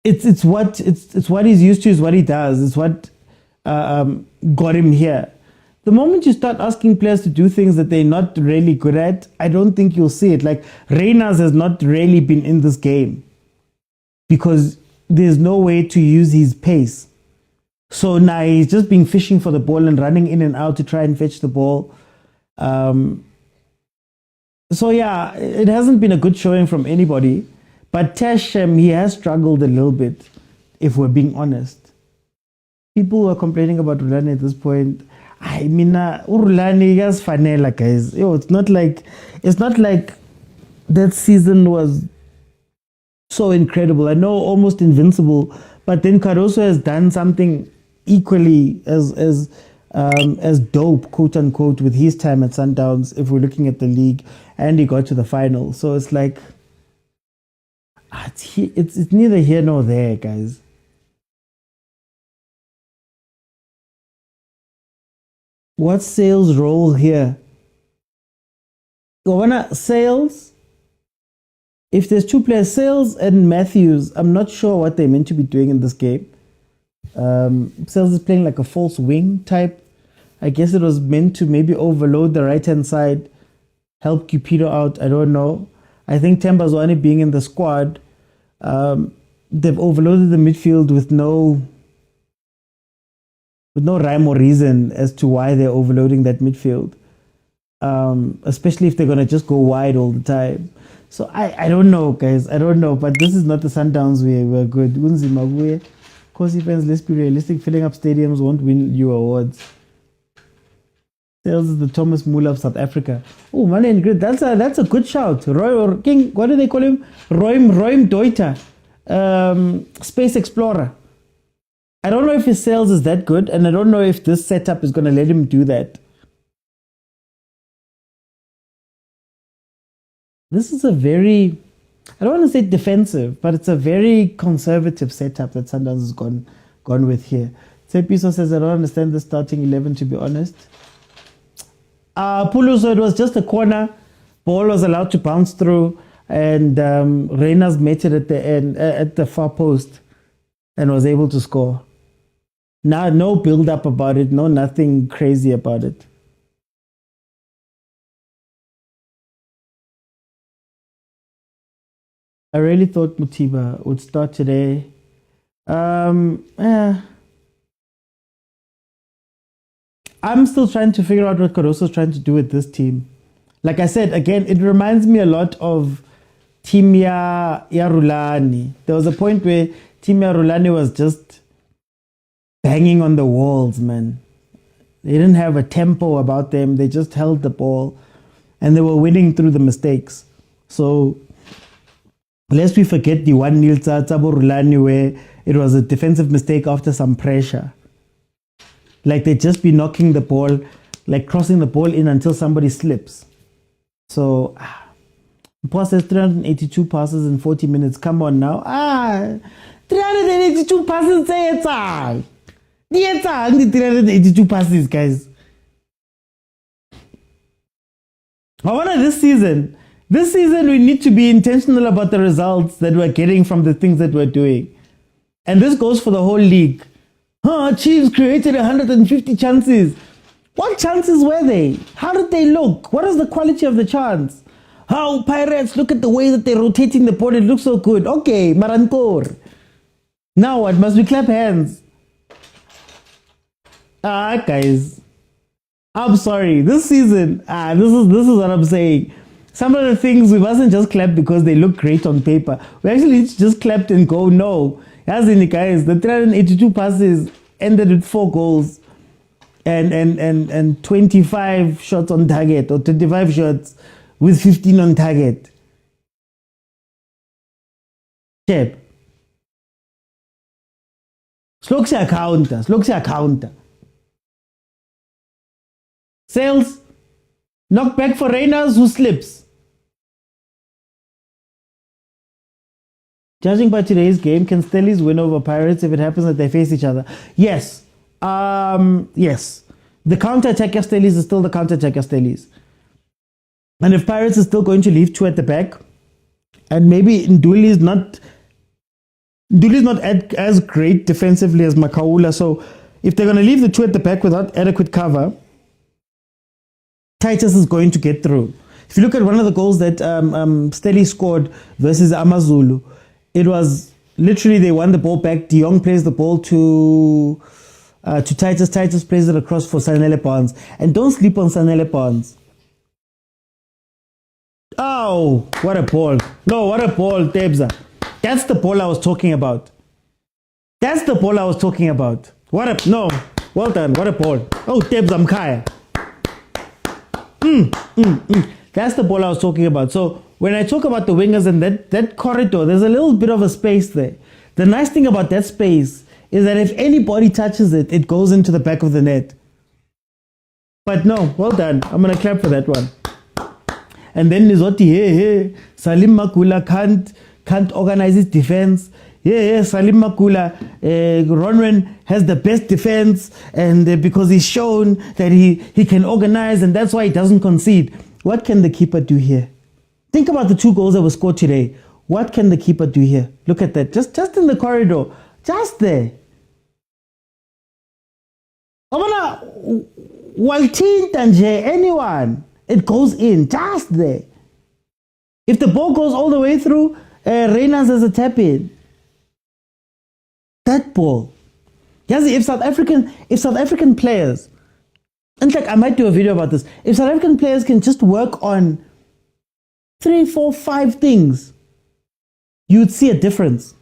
it's what he's used to, is what he does. It's what got him here. The moment you start asking players to do things that they're not really good at, I don't think you'll see it. Like Richars has not really been in this game because there's no way to use his pace. So now he's just been fishing for the ball and running in and out to try and fetch the ball. So yeah, it hasn't been a good showing from anybody. But Tash, he has struggled a little bit, if we're being honest. People are complaining about Rulani at this point. I mean, Rulani is fanela, guys. It's not like that season was so incredible. I know almost invincible, but then Caruso has done something equally as dope, quote unquote, with his time at Sundowns. If we're looking at the league, and he got to the final, so it's like it's neither here nor there, guys. What's Sales' role here? Sales, if there's 2 players, Sales and Matthews, I'm not sure what they're meant to be doing in this game. Sales is playing like a false wing type. I guess it was meant to maybe overload the right-hand side, help Cupido out. I don't know. I think Tembazwane being in the squad, they've overloaded the midfield with no rhyme or reason as to why they're overloading that midfield. Especially if they're going to just go wide all the time. So I don't know, guys. I don't know. But this is not the Sundowns we're good. Kosi fans, let's be realistic. Filling up stadiums won't win you awards. Sales is the Thomas Muller of South Africa. Oh, man, and great. That's a good shout. Roy or King, what do they call him? Roim Deuter. Space Explorer. I don't know if his sales is that good, and I don't know if this setup is going to let him do that. This is a very, I don't want to say defensive, but it's a very conservative setup that Sundowns has gone with here. Tsepiso says, I don't understand the starting 11, to be honest. Pulu, so it was just a corner. Ball was allowed to bounce through, and Richars met it at the end, at the far post, and was able to score. Now, no build-up about it, nothing crazy about it. I really thought Mutiba would start today. I'm still trying to figure out what Caruso's trying to do with this team. Like I said, again, it reminds me a lot of Team Ya Rulani. There was a point where Team Ya Rulani was just banging on the walls, man. They didn't have a tempo about them. They just held the ball, and they were winning through the mistakes. So lest we forget the 1-0 Tsabo Rulani where it was a defensive mistake after some pressure. Like they'd just be knocking the ball like crossing the ball in until somebody slips. So, Paul says 382 passes in 40 minutes. Come on now. 382 passes. Say it's all. It's all. 382 passes, guys. However, this season, we need to be intentional about the results that we're getting from the things that we're doing. And this goes for the whole league. Chiefs created 150 chances. What chances were they? How did they look? What is the quality of the chance? How Pirates, look at the way that they're rotating the ball. It looks so good. Okay, Marankor. Now what? Must we clap hands? Guys. I'm sorry. This season, this is what I'm saying. Some of the things we mustn't just clap because they look great on paper. We actually need to just clap and go, no. As in, guys, the 382 passes ended with 4 goals and 25 shots on target, or 25 shots with 15 on target. Chep. Sloksia counter. Sales. Knock back for Reyners, who slips. Judging by today's game, can Stellies win over Pirates if it happens that they face each other? Yes. Yes. The counter-attack of Stellies is still the counter-attack of Stellies. And if Pirates is still going to leave 2 at the back, and maybe Nduli is not as great defensively as Makaula, so if they're going to leave the 2 at the back without adequate cover, Titus is going to get through. If you look at one of the goals that Stelly scored versus Amazulu, it was literally they won the ball back. De Jong plays the ball to Titus. Titus plays it across for Sanele Barnes. And don't sleep on Sanele Barnes. Oh, what a ball. No, what a ball, Tebza. That's the ball I was talking about. Well done, what a ball. Oh, Tebza Mkaya. That's the ball I was talking about. So when I talk about the wingers and that corridor, there's a little bit of a space there. The nice thing about that space is that if anybody touches it, it goes into the back of the net. But no, well done. I'm going to clap for that one. And then Nizoti, hey, Salim Makula can't organize his defense. Yeah, Salim Makula, Ronwen has the best defense, and because he's shown that he can organize, and that's why he doesn't concede. What can the keeper do here? Think about the 2 goals that were scored today. What can the keeper do here? Look at that, just in the corridor, just there. Waltin Tanje, anyone, it goes in, just there. If the ball goes all the way through, Reyners has a tap in. That ball. Yes, if South African players, in fact, I might do a video about this. If South African players can just work on 3, 4, 5 things, you'd see a difference.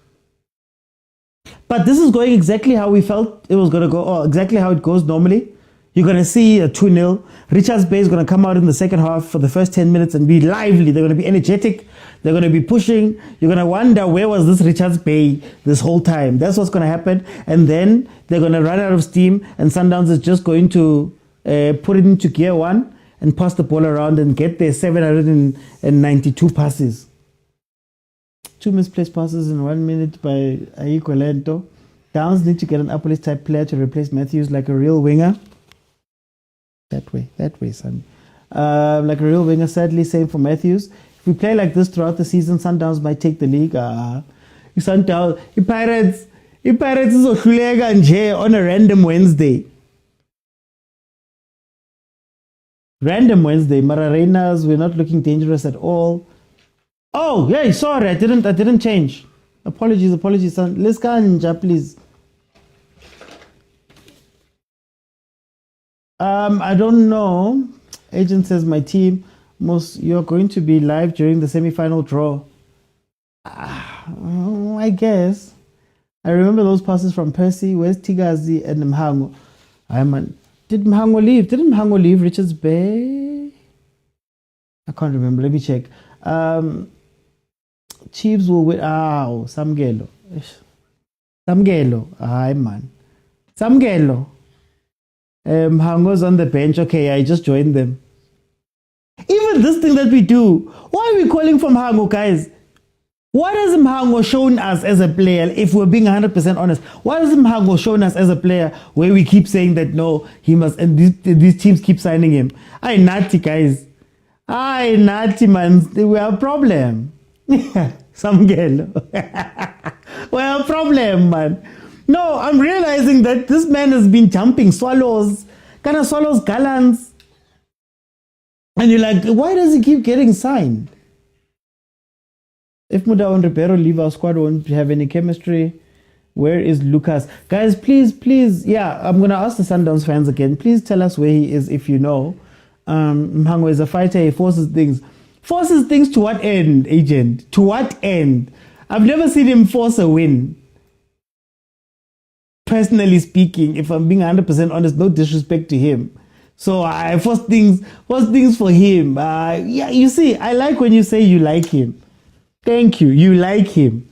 But this is going exactly how we felt it was going to go, or exactly how it goes normally. You're going to see a 2-0. Richars Bay is going to come out in the second half for the first 10 minutes and be lively. They're going to be energetic. They're going to be pushing. You're going to wonder, where was this Richards Bay this whole time? That's what's going to happen. And then they're going to run out of steam, and Sundowns is just going to put it into gear 1 and pass the ball around and get their 792 passes. 2 misplaced passes in 1 minute by Aiko Lento. Downs need to get an Apolis type player to replace Matthews like a real winger. That way, son. Like a real winger, sadly, same for Matthews. If we play like this throughout the season, Sundowns might take the league. Sundowns, Pirates is on a random Wednesday. Mararenas, we're not looking dangerous at all. Oh, yeah, sorry, I didn't change. Apologies, son. Let's go, please. I don't know. Agent says my team, you're going to be live during the semi-final draw. I guess. I remember those passes from Percy. Where's Tigazi and Mhango? Did Mhango leave? Didn't Mhango leave Richards Bay? I can't remember. Let me check. Chiefs will win. Samgelo. Aye, man. Samgelo. Hango's on the bench. Okay, I just joined them. Even this thing that we do, why are we calling from Hango, guys? What has Mhango shown us as a player, if we're being 100% honest? What has Mhango shown us as a player where we keep saying that, no, he must, and these teams keep signing him? Aye, naughty, guys. Aye, naughty, man. We have a problem. Some girl. We have a problem, man. No, I'm realizing that this man has been jumping swallows, kind of swallows gallants. And you're like, why does he keep getting signed? If Muda and Ribeiro leave our squad, won't have any chemistry. Where is Lucas? Guys, please, yeah, I'm going to ask the Sundowns fans again. Please tell us where he is if you know. Mhango is a fighter. He forces things. Forces things to what end, agent? To what end? I've never seen him force a win. Personally speaking, if I'm being 100% honest, no disrespect to him. So I force things for him. Yeah, you see, I like when you say you like him. Thank you. You like him.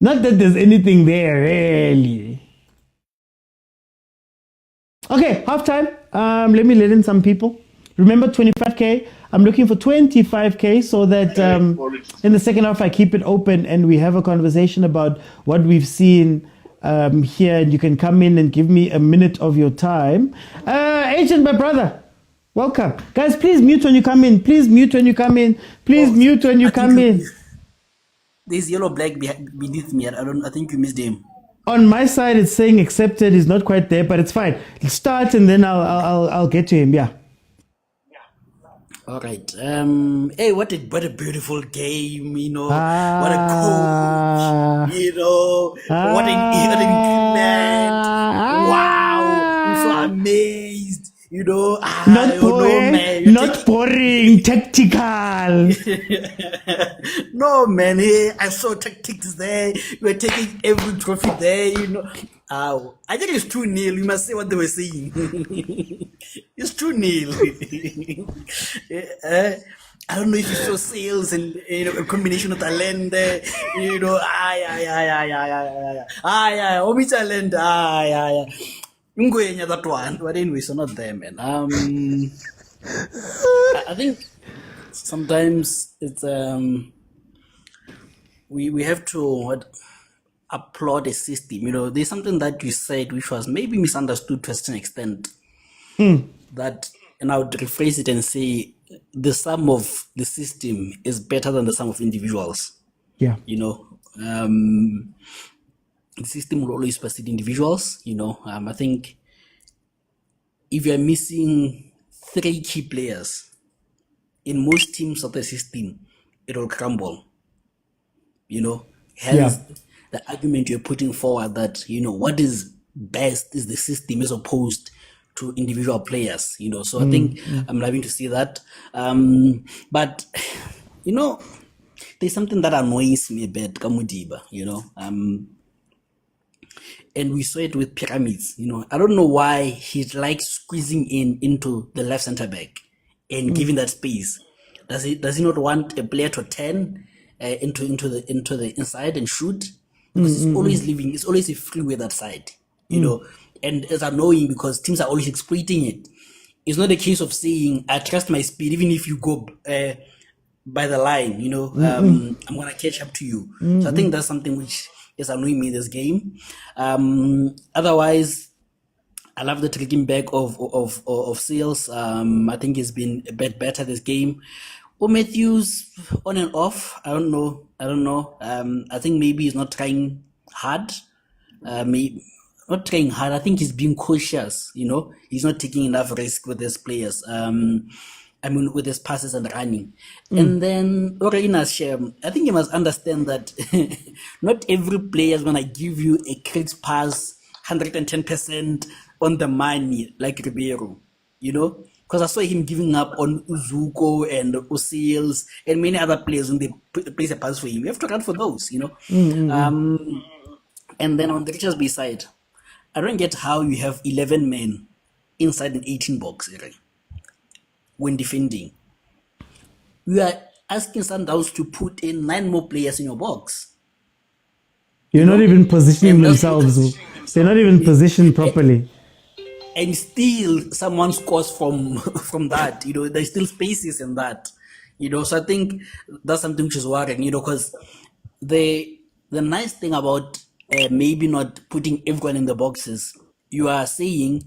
Not that there's anything there, really. Okay, halftime. Let me let in some people. Remember 25K? I'm looking for 25K so that in the second half I keep it open and we have a conversation about what we've seen here. And you can come in and give me a minute of your time. Agent, my brother. Welcome. Guys, please mute when you come in. Please mute when you come in. Please mute when you come in. There's yellow black beneath me. I think you missed him. On my side, it's saying accepted. He's not quite there, but it's fine. Start and then I'll get to him. Yeah. All right. Hey, what a beautiful game, you know. What a coach, you know. What an increment. Wow. I'm so amazed. You know, not boring, man. not boring, tactical. No, man. Hey, I saw tactics there. You were taking every trophy there, you know. I think it's 2-0. You must say what they were saying. It's 2-0. I don't know if you saw sales and a combination of talent there. You know, Omi talent, that one, but anyway, so not there, man. I think sometimes it's we have to applaud a system. You know, there's something that you said which was maybe misunderstood to a certain extent. That, and I would rephrase it and say the sum of the system is better than the sum of individuals. Yeah, you know. The system will always precede individuals, you know. I think if you're missing 3 key players in most teams of the system, it will crumble, you know. Hence, the argument you're putting forward that, you know, what is best is the system as opposed to individual players, you know. So I think I'm loving to see that. But, you know, there's something that annoys me a bit, Kamudiba, you know. And we saw it with Pyramids, you know. I don't know why he's like squeezing into the left center back and giving that space. Does he not want a player to turn into the inside and shoot? Because it's always leaving. It's always a freeway that side, you know. And it's annoying because teams are always exploiting it. It's not a case of saying I trust my speed, even if you go by the line, you know. I'm gonna catch up to you. So I think that's something which is annoying me in this game. Otherwise, I love the tracking back of sales. I think it's been a bit better this game. Matthews on and off. I don't know. I think maybe he's not trying hard. Not trying hard. I think he's being cautious. You know, he's not taking enough risk with his players. With his passes and running. And then Orina's share, I think you must understand that not every player is going to give you a crisp pass 110% on the money like Ribeiro, you know? Because I saw him giving up on Uzuko and Osils and many other players when they place a pass for him. You have to run for those, you know? And then on the Richars B side, I don't get how you have 11 men inside an 18 box area when defending. You are asking Sundowns to put in 9 more players in your box. You're not even positioning themselves. They're not even positioned properly. and still someone scores from from that. There's still spaces in that. So I think that's something which is worrying. Because the nice thing about maybe not putting everyone in the boxes, you are saying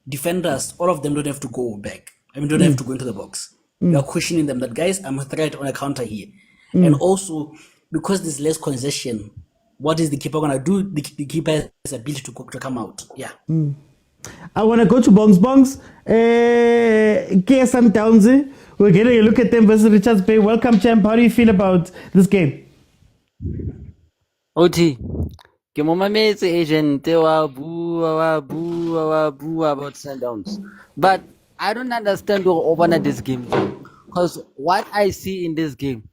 defenders, all of them don't have to go back. Don't have to go into the box. You are questioning them that, guys, I'm a threat on a counter here. And also, because there's less congestion, what is the keeper going to do? The keeper has the ability to come out. Yeah. I want to go to Bongs. KS Sundowns. We're getting a look at them versus Richards Bay. Welcome, champ. How do you feel about this game? OT, ke mo mametse agent wa bua about Sundowns. But I don't understand or over this game. Because what I see in this game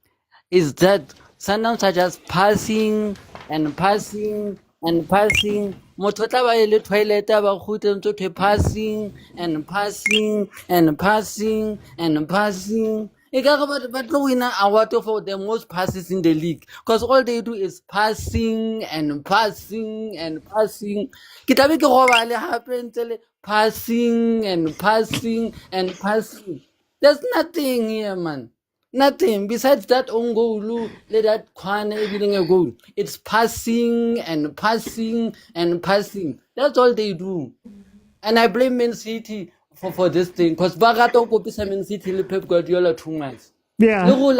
is that Sundowns are just passing and passing and passing. Motho tla ba ile toilet ba khutse ntse the passing and passing and passing and passing. But no winner award for the most passes in the league because all they do is passing and passing and passing. Ke tla be ke robale hape ntse le passing and passing and passing. There's nothing here, man. Nothing besides that own goal, let that khanye being a goal. It's passing and passing and passing. That's all they do. And I blame Man City for this thing because Bagato copy Man City le Pep Guardiola too much. Yeah. Look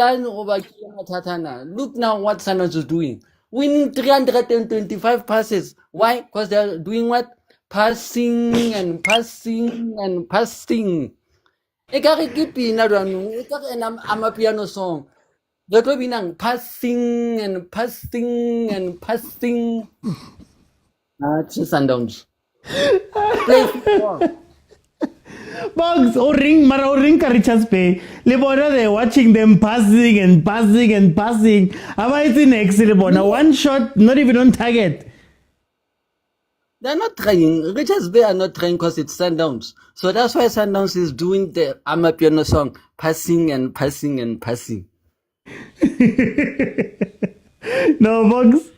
now what Sundowns is doing. Winning 325 passes. Why? Because they're doing what? Passing and passing and passing. Ekare ke pina jwanong, ekare I'm a piano song. Re tlo binang passing and passing and passing. It's Sundowns. Play football. Bugs, mara ring ka Richards Bay. Lebona, they're watching them passing and passing and passing. Aba it's in X, Lebona. One shot, not even on target. They're not trying. Richards Bay are not trying because it's Sundowns. So that's why Sundowns is doing the I'm a piano song, passing and passing and passing. No, Bugs.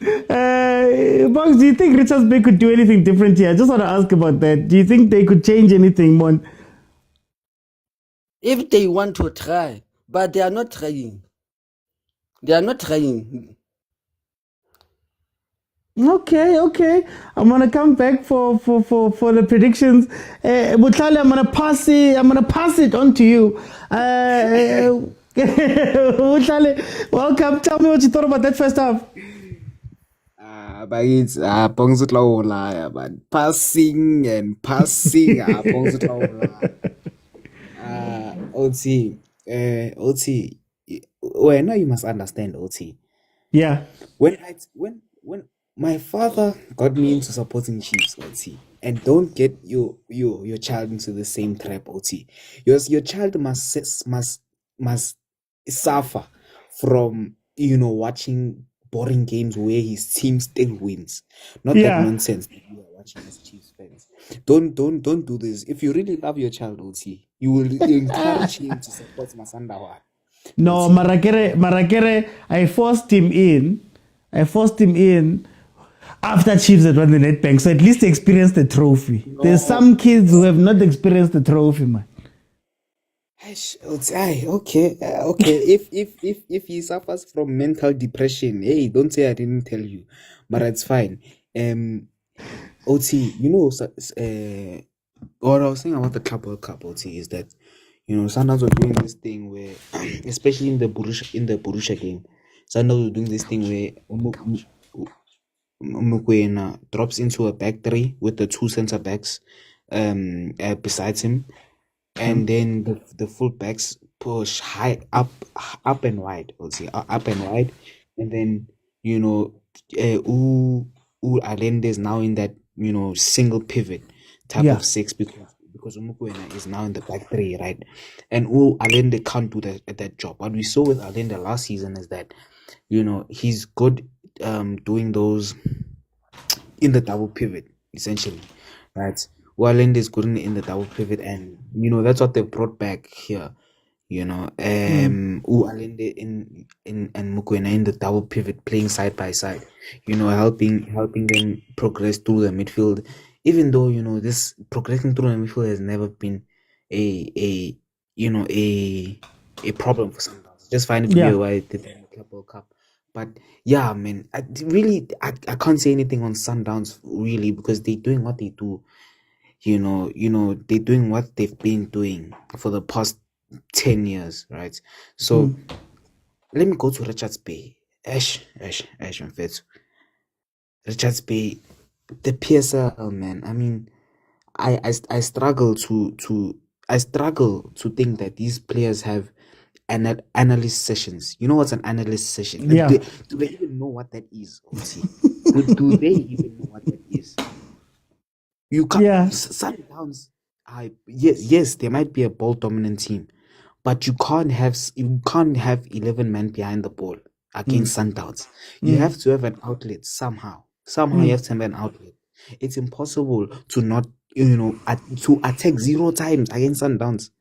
Bugs, do you think Richards Bay could do anything different here? I just want to ask about that. Do you think they could change anything, Mon? If they want to try, but they are not trying. They are not trying. Okay. I'm gonna come back for the predictions. Butlale, I'm gonna pass it on to you. Butlale, welcome. Tell me what you thought about that first half. But it's Pongzutlaola, but passing and passing, Pongzutlaola. OT, well, now you must understand, OT. Yeah. When my father got me into supporting Chiefs, OT, and don't get your child into the same trap, OT. Your child must suffer from watching boring games where his team still wins. Not that nonsense that you are watching as Chiefs fans. Don't do this. If you really love your child, OT, you will encourage him to support Masandawa. No, Marakere, I forced him in after Chiefs had won the Nedbank, so at least he experienced the trophy. No. There's some kids who have not experienced the trophy, man. Okay. If he suffers from mental depression, hey, don't say I didn't tell you, but it's fine. OT, what I was saying about the Club World Cup, OT, is that Sundowns were doing this thing where, especially in the Borussia game, Sundowns were doing this thing where Mokwena drops into a back three with the two centre backs besides him, and then the full backs push high up and wide. OT, up and wide, and then Allende is now in that single pivot type of six because Mokwena is now in the back three, right? And Allende can't do that job. What we saw with Allende last season is that he's good doing those in the double pivot, essentially, right? Allende is good in the double pivot, and that's what they brought back here. Allende and Mokwena in the double pivot, playing side by side, helping them progress through the midfield even though this progressing through the midfield has never been a problem for Sundowns. Just find it to be why it did in the Club Cup. But yeah, man, I can't say anything on Sundowns really, because they're doing what they do. They're doing what they've been doing for the past 10 years, right? So let me go to Richards Bay. Ash, Mfethu. Richards Bay, the PSL, man. I mean, I struggle to think that these players have analyst sessions. You know what's an analyst session? Yeah. Do they even know what that is? Do they even know what that is? You can't. Yeah. Sundowns. Yes, there might be a ball dominant team, but you can't have 11 men behind the ball against Sundowns. You have to have an outlet somehow. You have to have an outlet. It's impossible to not, to attack 0 times against Sundowns.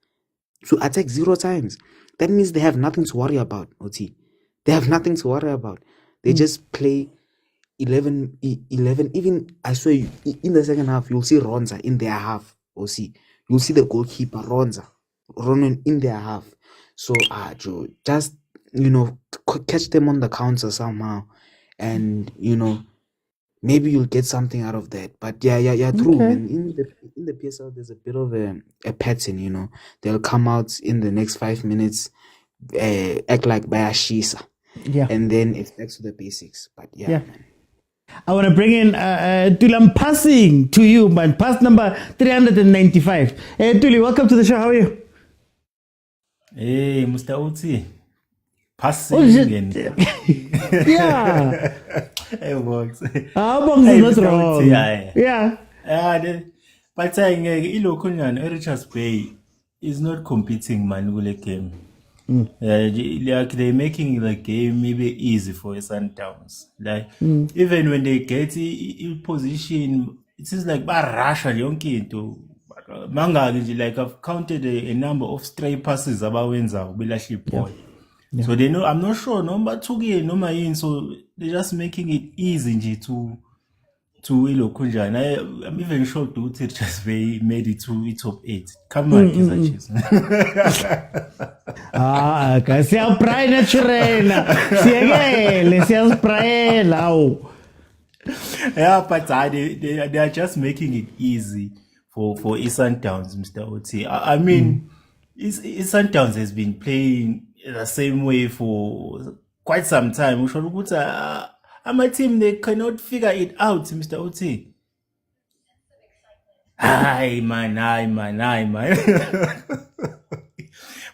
To attack 0 times. That means they have nothing to worry about, OT. They have nothing to worry about. They just play 11. Even, I swear, in the second half, you'll see Ronza in their half, OC. You'll see the goalkeeper, Ronza, running in their half. So, Joe, just, catch them on the counter somehow. And, maybe you'll get something out of that. But yeah, true. Okay. And in the PSL, there's a bit of a pattern. They'll come out in the next 5 minutes, act like Bayashisa, and then it's back to the basics. But yeah. Man. I want to bring in Tuli. I'm passing to you, man. Pass number 395. Tuli, welcome to the show. How are you? Hey, Mr. Uti. Passing again. Yeah. It works. Bongs is not wrong. Yeah. But saying Richards Bay is not competing, man, with the game. Like they're making the game maybe easy for Sundowns. Like even when they get in position, it seems like rush and yonke to manga. Like I've counted a number of stray passes about Wenza Bilashi Paul. So they know. I'm not sure. Number 2 game, number in. So they're just making it easy to Ilo Kunja. And I'm even sure to just made it to top 8. Come on, Kaizer Chiefs. Okay. Siya pray na chirena. Siya pray lao. Yeah, but they are just making it easy for Sundowns, Mr. Oti. I mean, Sundowns has been playing the same way for quite some time. We should put I'm a team, they cannot figure it out, Mr. Oti. Aye, man.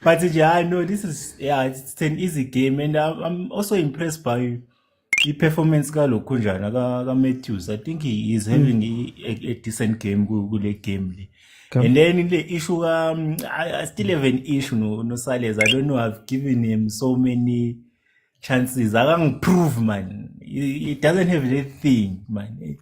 But yeah, I know this is it's an easy game, and I'm also impressed by the performance ka Lokunjana ka Matthews. I think he is having a decent game good game. And then in the issue, I still have an issue no Sales. I don't know. I've given him so many chances. I can't prove, man. He doesn't have anything, man.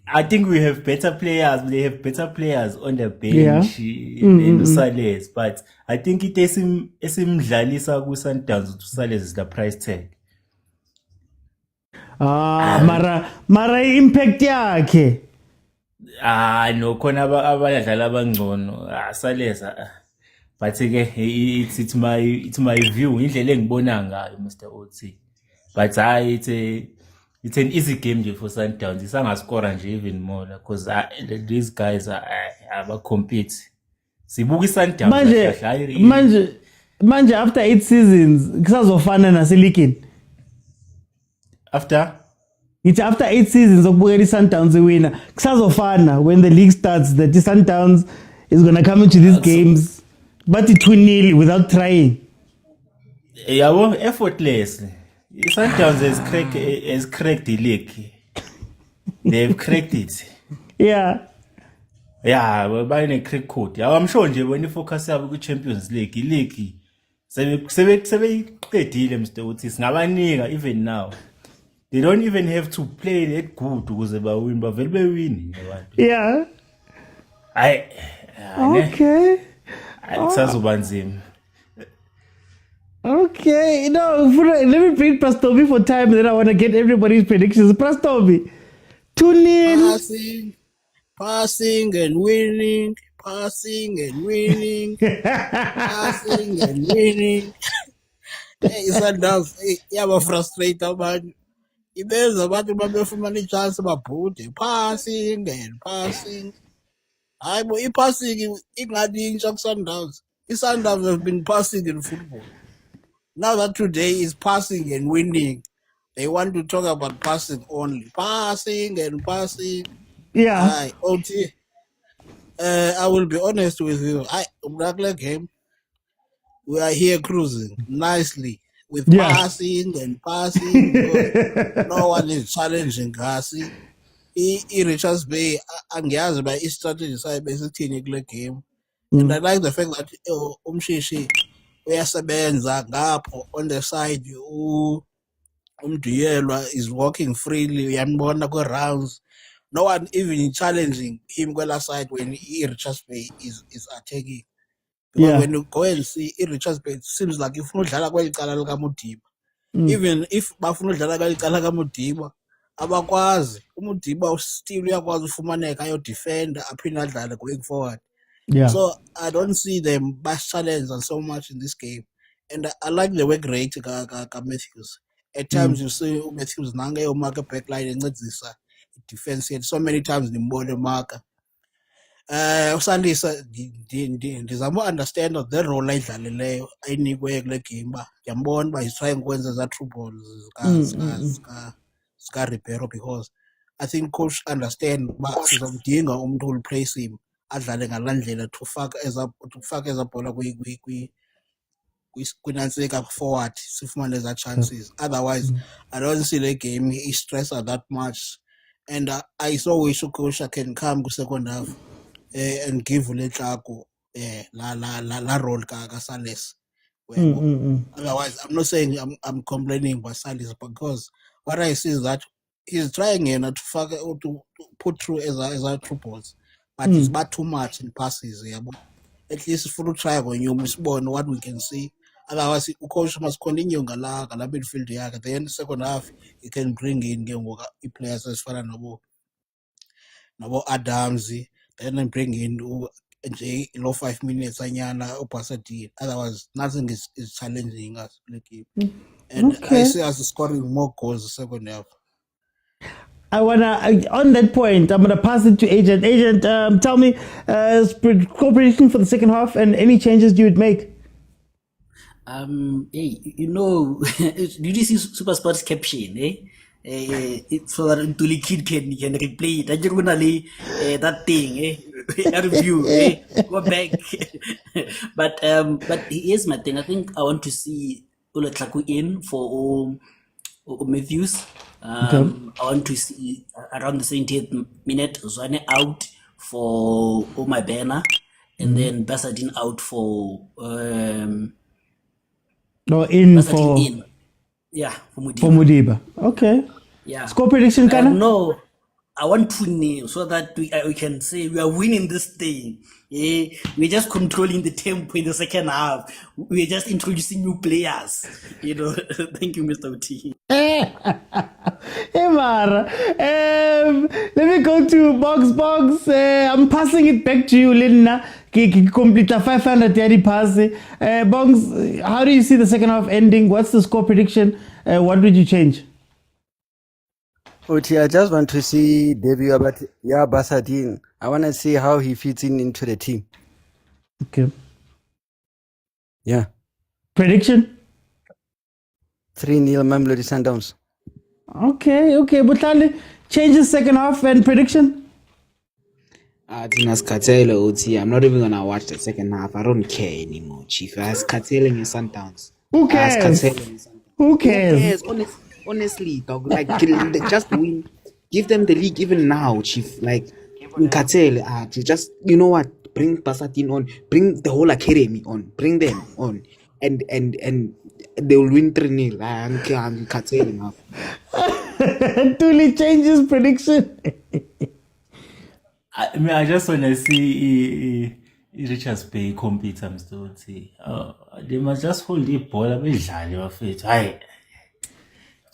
I think we have better players. They have better players on the bench in Sales, but I think it is him Dlalisa ku Sundowns to Sales is the price tag. Mara impact yakhe. No, khona abadlali abangcono Saleza, but again it's my view indlela engibona ngayo Mr. Oti, but it's an easy game nje for Sundowns. Isangascora nje even more because these guys are compete. Sibuka Sundowns manje after 8 seasons kusazofana naselikini. It's after 8 seasons of Sundowns winner. Kusazofana when the league starts that the Sundowns is gonna come into these games, but it 2-0 without trying. Yeah, well, effortlessly. Sundowns has cracked the league. They've cracked it. Yeah. Yeah, we're buying a crack code. Yeah, I'm sure when you focus on the Champions League, Mr. Otis, even now. They don't even have to play that good because they win, but they'll be winning. Yeah. Okay. Okay, let me bring Prastobi for time, then I want to get everybody's predictions. Prastobi, 2-0. Passing and winning, passing and winning, passing and winning. Sundowns iyabafrustrate abantu. Ibenza abantu babefumana i-chance babhude, passing and passing. Hayi bo, i-passing ingathi intsha ku-Sundowns. I-Sundowns have been passing in football. Now that today is passing and winning, they want to talk about passing only. Passing and passing. Yeah. Hayi, OT. I will be honest with you. Regular game, we are here cruising nicely with Yeah. passing and passing because no one is challenging us. I-Richars Bay angiyazi ba i-strategy sayo besithini kule game. And I like the fact that umshishi uyasebenza ngapho on the side umduyelwa is walking freely, uyambona kwi-rounds. No one even challenging him kwela side when i-Richars Bay is attacking. Because Yeah. when you go and see i-Richars Bay, it seems like ifuna udlala kweli cala likaModiba. Even if bafuna udlala kweli cala likaModiba, abakwazi. uModiba still uyakwazi ufumaneka ayodefenda aphinde adlale going forward. Yeah. So I don't see them bash challenge so much in this game. And I like the work rate ka Matthews. At times you see Matthews nanga yo marker backline encedisa defense yet so many times nimbone marker. Usandisa ndizama understand the role ayidlalileyo ayinikwe kule game ba ngiyambona ba he's trying ukwenza za true balls ka Ribeiro because I think coach understand ba sizomdinga umuntu who will place him adlale ngalandlela to faka eza bhola kwinanseka forward sifumane eza chances. Otherwise I don't see the game is stress that much. And I saw wish coach can come to second half and give Letlaku la role ka Salis. Otherwise, I'm not saying I'm complaining about Salis because what I see is that he's trying to put through as a true balls, but it's not too much in passes. Yeah, but at least for try when you misborn what we can see. Otherwise, coach must continue ngala midfield yakhe. Then second half, he can bring in players as far as Nabo Adams, then bring in J low 5 minutes anyana opacity. Otherwise, nothing is challenging us. And I see us scoring more goals the second half. On that point, I'm gonna pass it to Agent. Agent, tell me, score prediction for the second half and any changes you would make. Hey, did you see Super Sports caption? So that Ntuli kid can replay it. I just wanna that thing, a review, go back. But here's my thing. I think I want to see Uletlaku in for Matthews. I want to see around the 70th minute Zwane out for Makwena, and then Basadin out for for Modiba. Okay. Yeah. Score prediction, Kana? No, I want 2-0 so that we can say we are winning this thing. We're just controlling the tempo in the second half. We're just introducing new players. Thank you, Mr. OT. Hey, Mara. Let me go to Box. I'm passing it back to you, Lina. Complete a 500 yard pass. Box, how do you see the second half ending? What's the score prediction? What would you change? OT, I just want to see debut about Basadin. I want to see how he fits into the team. Okay. Yeah. Prediction? 3-0 Mamelodi Sundowns. Okay. Butlali, changes second half and prediction? Tinas Katela OT. I'm not even gonna watch the second half. I don't care anymore, Chief. As Katela in Sundowns. Who cares? Honestly, dog. Like, just win. Give them the league even now, Chief. Like, Katela, just, you know what? Bring Basatin on. Bring the whole academy on. Bring them on. And they will win 3-0. I'm Katela now. Tuli changes prediction. I just want to see Richards Bay compete. I'm still say they must just hold the ball. Hayi,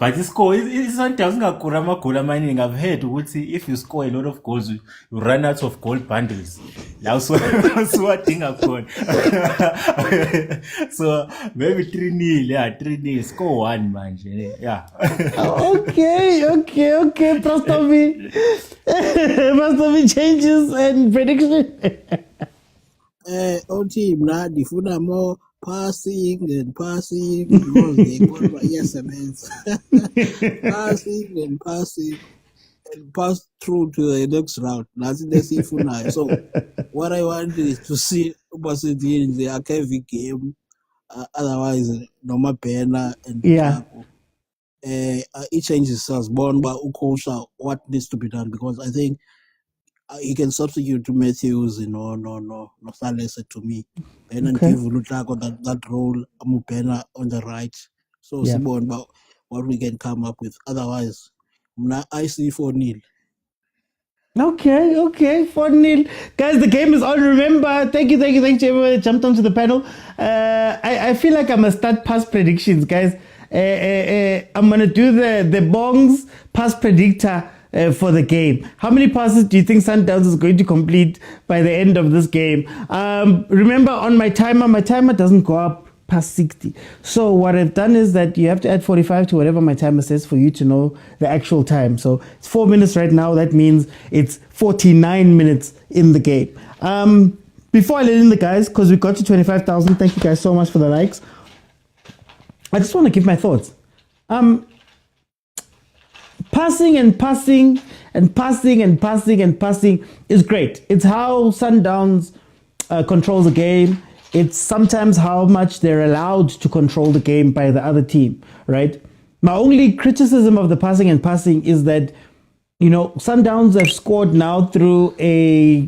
But the score is sometimes ngakura mining. I've heard if you score a lot of goals, you run out of gold bundles. That's what thing I've got. So maybe 3-0, yeah, 3-0, score one man, yeah. Okay. Prostovi changes and prediction. On team now, ndifuna more passing because they got my SMS. Passing and pass through to the next round. That's the Sifuna. So what I want is to see Ubasiti in the AKV game. Otherwise, Noma Pena and Chapo. It changes us born by Ukosha what needs to be done, because I think he can substitute to Matthews, no Salesa to me. And give Lutako that role, Amupena on the right. So Simon about what we can come up with. Otherwise, I see 4-0. Okay, 4-0. Guys, the game is on. Remember, thank you to everyone that jumped onto the panel. I feel like I must start past predictions, guys. I'm going to do the bongs pass predictor for the game. How many passes do you think Sundowns is going to complete by the end of this game? Remember, on my timer doesn't go up past 60. So what I've done is that you have to add 45 to whatever my timer says for you to know the actual time. So it's 4 minutes right now. That means it's 49 minutes in the game. Before I let in the guys, because we got to 25,000, thank you guys so much for the likes. I just want to give my thoughts. Passing is great. It's how Sundowns controls the game. It's sometimes how much they're allowed to control the game by the other team, right? My only criticism of the passing is that, Sundowns have scored now through a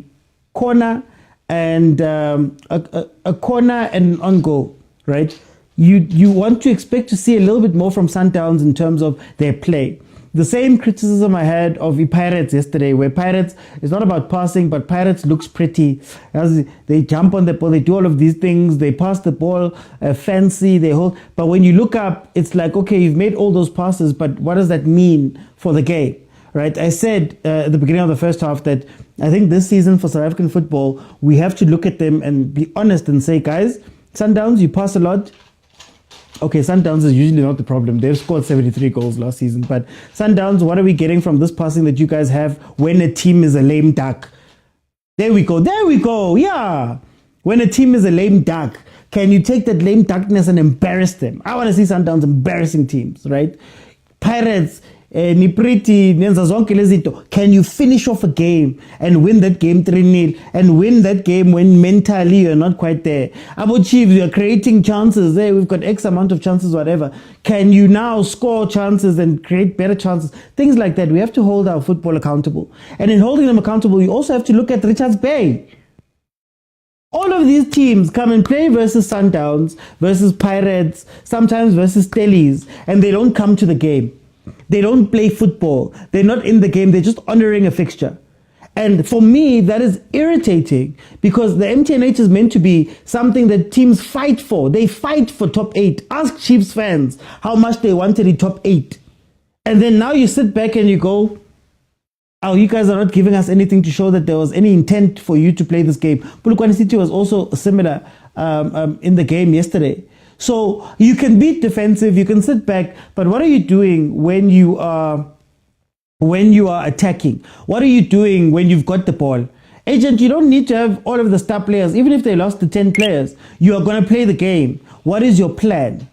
corner and a corner and on goal, right? You want to expect to see a little bit more from Sundowns in terms of their play. The same criticism I had of the Pirates yesterday, where Pirates, it's not about passing, but Pirates looks pretty. As they jump on the ball, they do all of these things, they pass the ball fancy, they hold. But when you look up, it's like, okay, you've made all those passes, but what does that mean for the game, right? I said at the beginning of the first half that I think this season for South African football, we have to look at them and be honest and say, guys, Sundowns, you pass a lot. Okay, Sundowns is usually not the problem. They've scored 73 goals last season. But Sundowns, what are we getting from this passing that you guys have when a team is a lame duck? There we go. Yeah. When a team is a lame duck, can you take that lame duckness and embarrass them? I want to see Sundowns embarrassing teams, right? Pirates, Nipriti, can you finish off a game and win that game 3-0 and win that game when mentally you're not quite there? About Chiefs, you're creating chances there. We've got X amount of chances, whatever. Can you now score chances and create better chances? Things like that. We have to hold our football accountable. And in holding them accountable, you also have to look at Richards Bay. All of these teams come and play versus Sundowns, versus Pirates, sometimes versus Stellies, and they don't come to the game. They don't play football. They're not in the game. They're just honoring a fixture. And for me, that is irritating because the MTNH is meant to be something that teams fight for. They fight for top 8. Ask Chiefs fans how much they wanted in top 8. And then now you sit back and you go, oh, you guys are not giving us anything to show that there was any intent for you to play this game. Polokwane City was also similar in the game yesterday. So you can be defensive, you can sit back, but what are you doing when you are attacking? What are you doing when you've got the ball? Agent, you don't need to have all of the star players. Even if they lost the 10 players, you are going to play the game. What is your plan?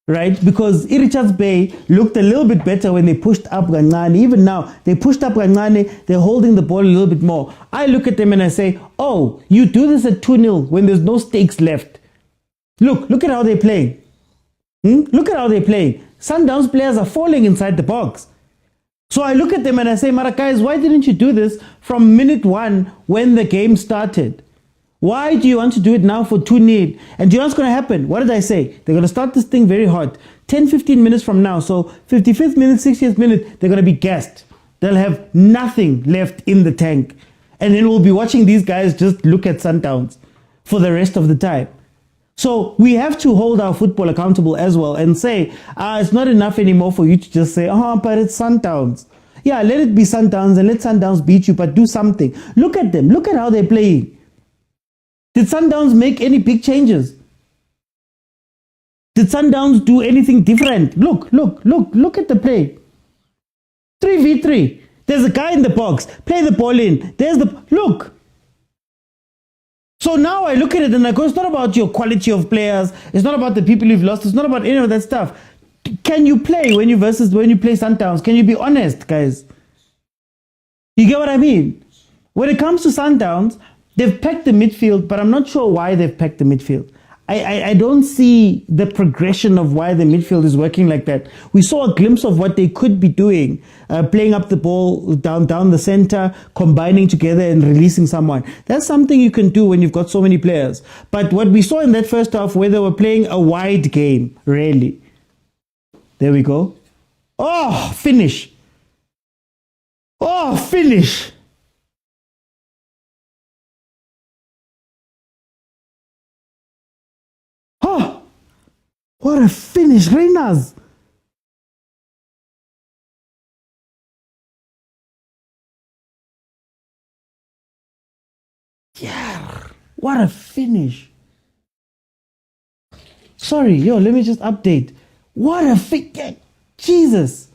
Right? Because Richards Bay looked a little bit better when they pushed up Gancane. Even now, they pushed up Gancane, they're holding the ball a little bit more. I look at them and I say, oh, you do this at 2-0 when there's no stakes left. Look at how they're playing. Look at how they're playing. Sundowns players are falling inside the box. So I look at them and I say, Mara guys, why didn't you do this from minute 1 when the game started? Why do you want to do it now for 2-0? And do you know what's going to happen? What did I say? They're going to start this thing very hot. 10, 15 minutes from now. So 55th minute, 60th minute, they're going to be gassed. They'll have nothing left in the tank. And then we'll be watching these guys just look at Sundowns for the rest of the time. So we have to hold our football accountable as well and say, it's not enough anymore for you to just say, but it's Sundowns. Yeah, let it be Sundowns and let Sundowns beat you, but do something. Look at them. Look at how they're playing. Did Sundowns make any big changes? Did Sundowns do anything different? Look at the play. 3v3. There's a guy in the box. Play the ball in. Look. So now I look at it and I go, it's not about your quality of players. It's not about the people you've lost. It's not about any of that stuff. Can you play when you play Sundowns? Can you be honest, guys? You get what I mean? When it comes to Sundowns, they've packed the midfield, but I'm not sure why they've packed the midfield. I don't see the progression of why the midfield is working like that. We saw a glimpse of what they could be doing, playing up the ball down the center, combining together and releasing someone. That's something you can do when you've got so many players. But what we saw in that first half, where they were playing a wide game, really. There we go. Oh, finish. Oh, finish. Oh, what a finish, Richars. Yeah, what a finish. Sorry, let me just update. What a finish. Jesus.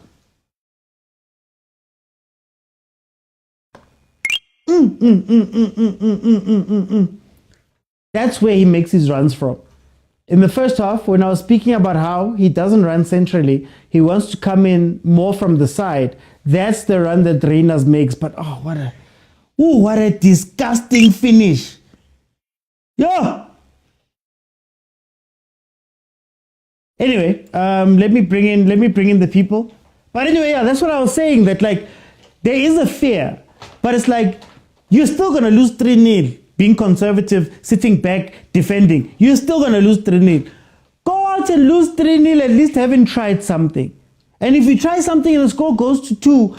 That's where he makes his runs from. In the first half, when I was speaking about how he doesn't run centrally, he wants to come in more from the side. That's the run that Richars makes. But what a disgusting finish. Yeah. Anyway, let me bring in the people. But anyway, yeah, that's what I was saying, that like there is a fear, but it's like you're still gonna lose 3-0. Being conservative, sitting back, defending, you're still going to lose 3-0. Go out and lose 3-0, at least having tried something. And if you try something and the score goes to 2,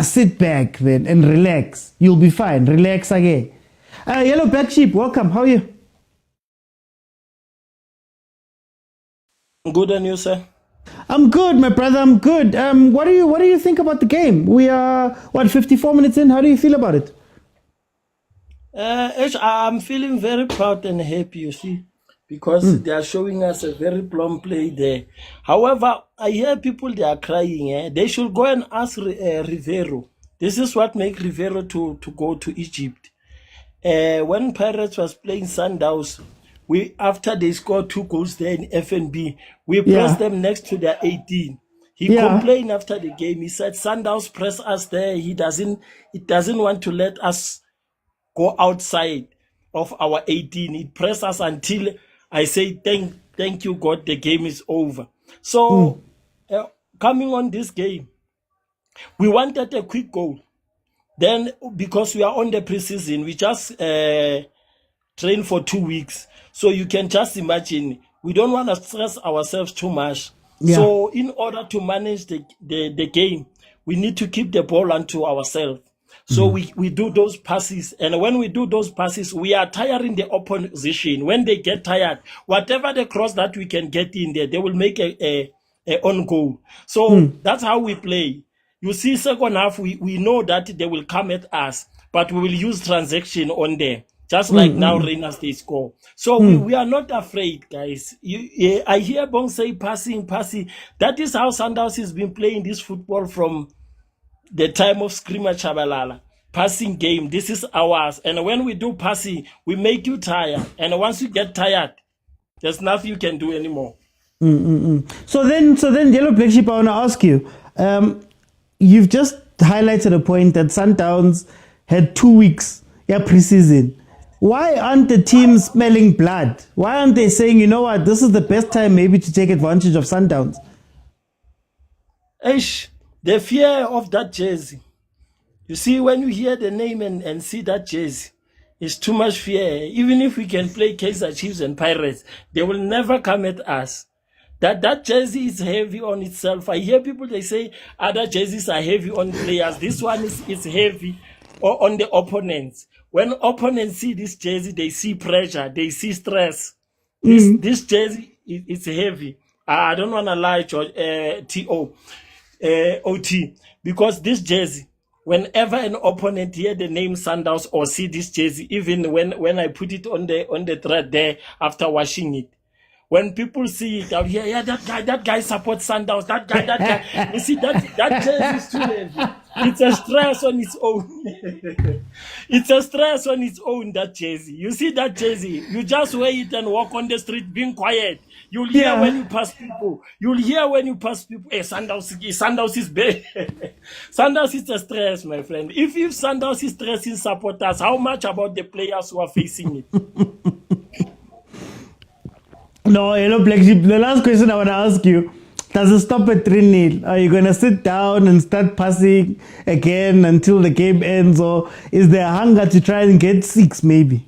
sit back then and relax. You'll be fine. Relax again. Yellow Black Sheep, welcome. How are you? Good, and you, sir? I'm good, my brother. I'm good. What do you think about the game? We are 54 minutes in. How do you feel about it? I'm feeling very proud and happy, you see, because they are showing us a very plumb play there. However, I hear people, they are crying. They should go and ask Rivero. This is what make Rivero to go to Egypt. When Pirates was playing Sundowns, after they scored 2 goals there in FNB, we pressed them next to their 18. He complained after the game. He said, Sundowns press us there. It doesn't want to let us go outside of our 18. It press us until I say, thank you, God, the game is over. So, coming on this game, we wanted a quick goal. Then, because we are on the preseason, we just train for 2 weeks. So you can just imagine, we don't want to stress ourselves too much. Yeah. So in order to manage the game, we need to keep the ball onto ourselves. So we do those passes, and when we do those passes, we are tiring the opposition. When they get tired, whatever the cross that we can get in there, they will make a on goal. So that's how we play. You see, second half, we know that they will come at us, but we will use transaction on there. Just like now, Richars, they score. So we are not afraid, guys. I hear Bong say passing. That is how Sundowns has been playing this football from the time of Screamer Chabalala. Passing game, this is ours. And when we do passing, we make you tired. And once you get tired, there's nothing you can do anymore. So then, Yellow Black Sheep, I want to ask you. You've just highlighted a point that Sundowns had 2 weeks, preseason. Why aren't the teams smelling blood? Why aren't they saying, you know what, this is the best time maybe to take advantage of Sundowns? The fear of that jersey. You see, when you hear the name and see that jersey, it's too much fear. Even if we can play Kaizer Chiefs and Pirates, they will never come at us. That jersey is heavy on itself. I hear people, they say other jerseys are heavy on players. This one is heavy on the opponents. When opponents see this jersey, they see pressure, they see stress. This jersey it's heavy. I don't want to lie, George, OT, because this jersey, whenever an opponent hear the name Sundowns or see this jersey, even when I put it on the thread there after washing it, when people see it out here, yeah, that guy supports Sundowns, that guy. You see, that jersey is too heavy. It's a stress on its own. It's a stress on its own, that jersey. You see that jersey, you just wear it and walk on the street being quiet. You'll hear when you pass people. Hey, Sundowns is big. Sundowns is a stress, my friend. If Sundowns is stressing supporters, how much about the players who are facing it? No, Yellow Black Sheep, the last question I want to ask you, does it stop at 3-0? Are you going to sit down and start passing again until the game ends, or is there a hunger to try and get 6 maybe?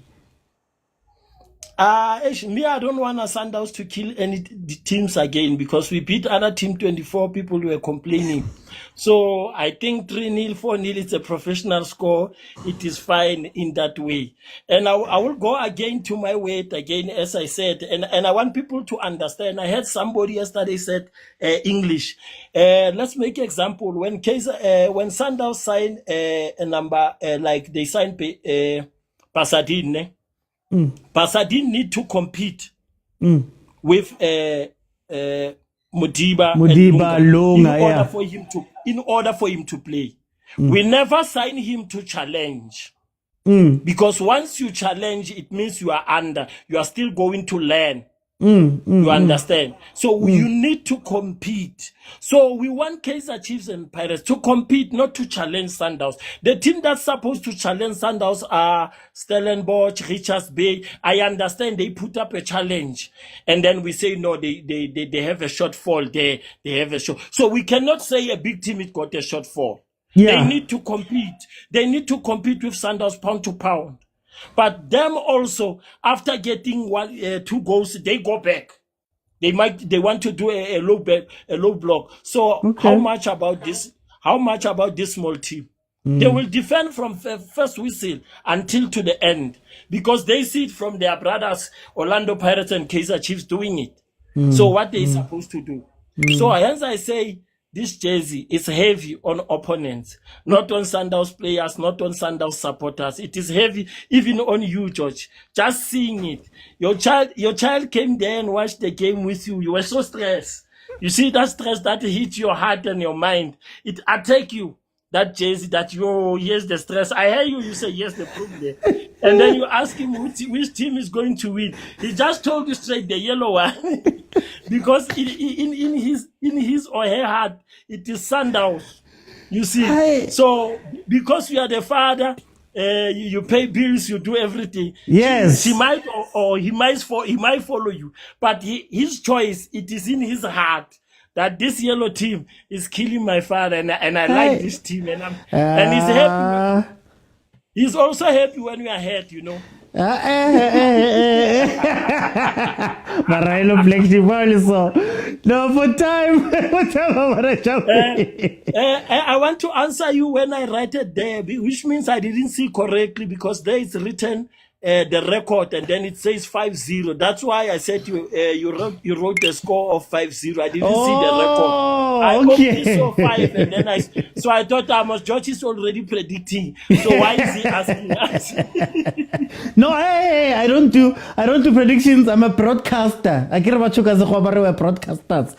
Me, I don't want Sundowns to kill any teams again, because we beat other team 24, people were complaining. So I think 3-0, 4-0, it's a professional score. It is fine in that way. And I will go again to my weight again, as I said, and I want people to understand. I heard somebody yesterday said English. Let's make an example. When Sundowns sign a number, like they signed Pasadena, Pasadena need to compete with Modiba Lunga, in order for him to play. We never sign him to challenge, because once you challenge, it means you are under. You are still going to learn. You understand? So you need to compete. So we want Kaizer Chiefs and Pirates to compete, not to challenge Sundowns. The team that's supposed to challenge Sundowns are Stellenbosch, Richars Bay. I understand they put up a challenge, and then we say no, they have a shortfall. They have a short. So we cannot say a big team it got a shortfall. They need to compete. They need to compete with Sundowns pound to pound. But them also, after getting 2 goals, they go back. They want to do a low block. So how much about this? How much about this small team? They will defend from first whistle until to the end, because they see it from their brothers, Orlando Pirates and Kaizer Chiefs, doing it. So what they supposed to do? So hence I say, this jersey is heavy on opponents, not on Sundowns players, not on Sundowns supporters. It is heavy even on you, George. Just seeing it. Your child came there and watched the game with you. You were so stressed. You see that stress that hits your heart and your mind. It attack you. That jersey, here's the stress. I hear you say, yes, the problem. And then you ask him which team is going to win. He just told you straight, the yellow one. Because in his or her heart, it is Sundowns. You see? So, because you are the father, you pay bills, you do everything. Yes. She might, or he might follow you. But his choice, it is in his heart, that this yellow team is killing my father, and I like this team, and he's happy. He's also happy when we are hurt, you know. Marailo Black Sheep, no, for time. I want to answer you when I write it there, which means I didn't see correctly, because there is written the record, and then it says 5-0. That's why I said you wrote the score of 5-0. I didn't see the record. I only saw 5, and then so I thought George is already predicting. So why is he asking us? No, hey, I don't do predictions. I'm a broadcaster. I care about you guys, we're broadcasters.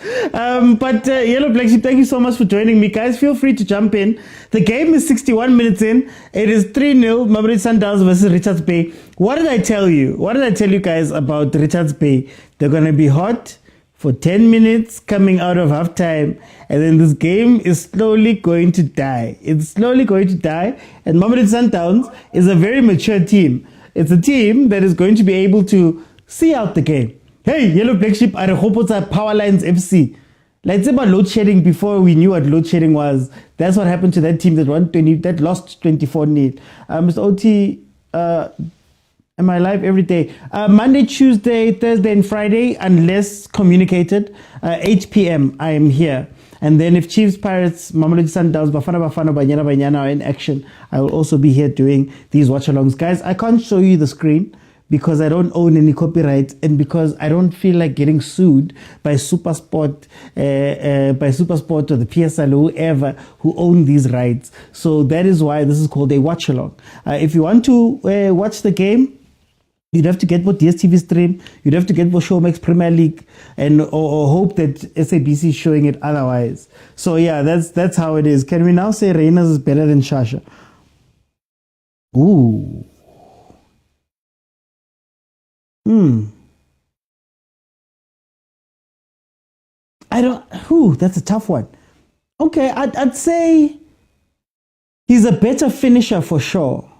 But Yellow Black Sheep, thank you so much for joining me, guys. Feel free to jump in. The game is 61 minutes in. It is 3-0 Mamelodi Sundowns versus Richards Bay. What did I tell you? What did I tell you guys about Richards Bay? They're going to be hot for 10 minutes coming out of halftime, and then this game is slowly going to die. It's slowly going to die, and Mamelodi Sundowns is a very mature team. It's a team that is going to be able to see out the game. Hey, Yellow Black Sheep, I hope it's Power Lines FC. Let's say about load shedding before we knew what load shedding was. That's what happened to that team that lost 24-0. Mr. OT, am I live every day? Monday, Tuesday, Thursday, and Friday, unless communicated. 8 p.m. I am here. And then if Chiefs, Pirates, Mamelodi Sundowns, Bafana, Banyana are in action, I will also be here doing these watch-alongs. Guys, I can't show you the screen because I don't own any copyrights and because I don't feel like getting sued by SuperSport, or the PSL or whoever who own these rights. So that is why this is called a watch along. If you want to watch the game, you'd have to get what DSTV stream, you'd have to get what Showmax Premier League, and or hope that SABC is showing it otherwise. So yeah, that's how it is. Can we now say Reyners is better than Shasha? Ooh. That's a tough one. Okay, I'd say he's a better finisher for sure.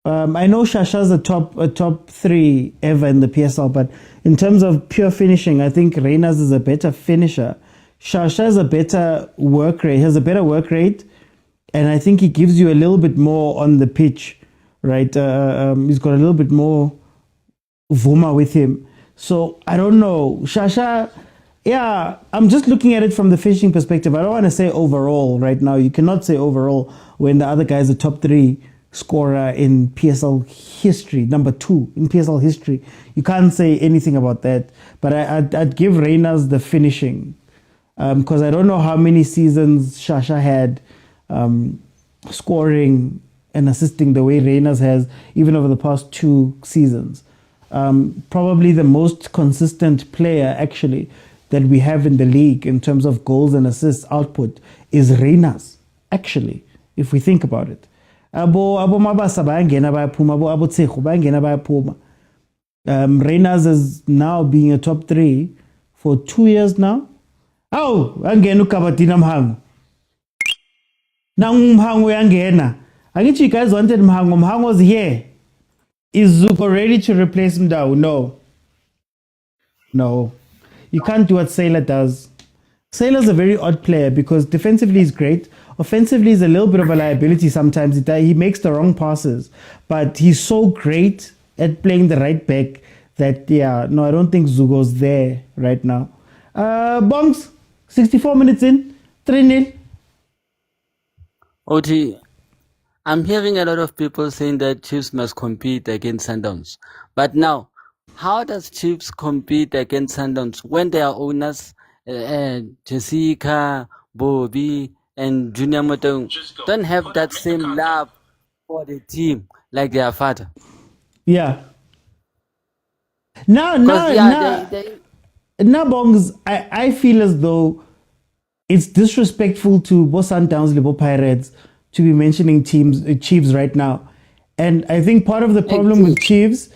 I know Shasha's a top 3 ever in the PSL, but in terms of pure finishing, I think Reyners is a better finisher. Shasha has a better work rate, and I think he gives you a little bit more on the pitch, right? He's got a little bit more Vuma with him. So I don't know. Shasha, yeah, I'm just looking at it from the finishing perspective. I don't want to say overall right now. You cannot say overall when the other guy is a top 3 scorer in PSL history, number 2 in PSL history. You can't say anything about that. But I'd give Reyners the finishing, because I don't know how many seasons Shasha had scoring and assisting the way Reyners has, even over the past 2 seasons. Probably the most consistent player, actually, that we have in the league in terms of goals and assists output is Reyners, actually, if we think about it. Reyners is now being a top 3 for 2 years now. Oh, angena ukabatina mhango. Now mhango yangena. I get you guys wanted mhango. Mhango was here. Is Zuko ready to replace Mdau? No. You can't do what Sailor does. Sailor's a very odd player because defensively he's great. Offensively he's a little bit of a liability sometimes. He makes the wrong passes. But he's so great at playing the right back that, I don't think Zugo's there right now. Bongs, 64 minutes in, 3-0. OT, I'm hearing a lot of people saying that Chiefs must compete against Sundowns. But now, how does Chiefs compete against Sundowns when their owners, Jessica, Bobby, and Junior Motaung, don't have that same love for the team like their father? Yeah. Now, Bongs, I feel as though it's disrespectful to both Sundowns, Libo Pirates, to be mentioning Chiefs right now. And I think part of the problem with Chiefs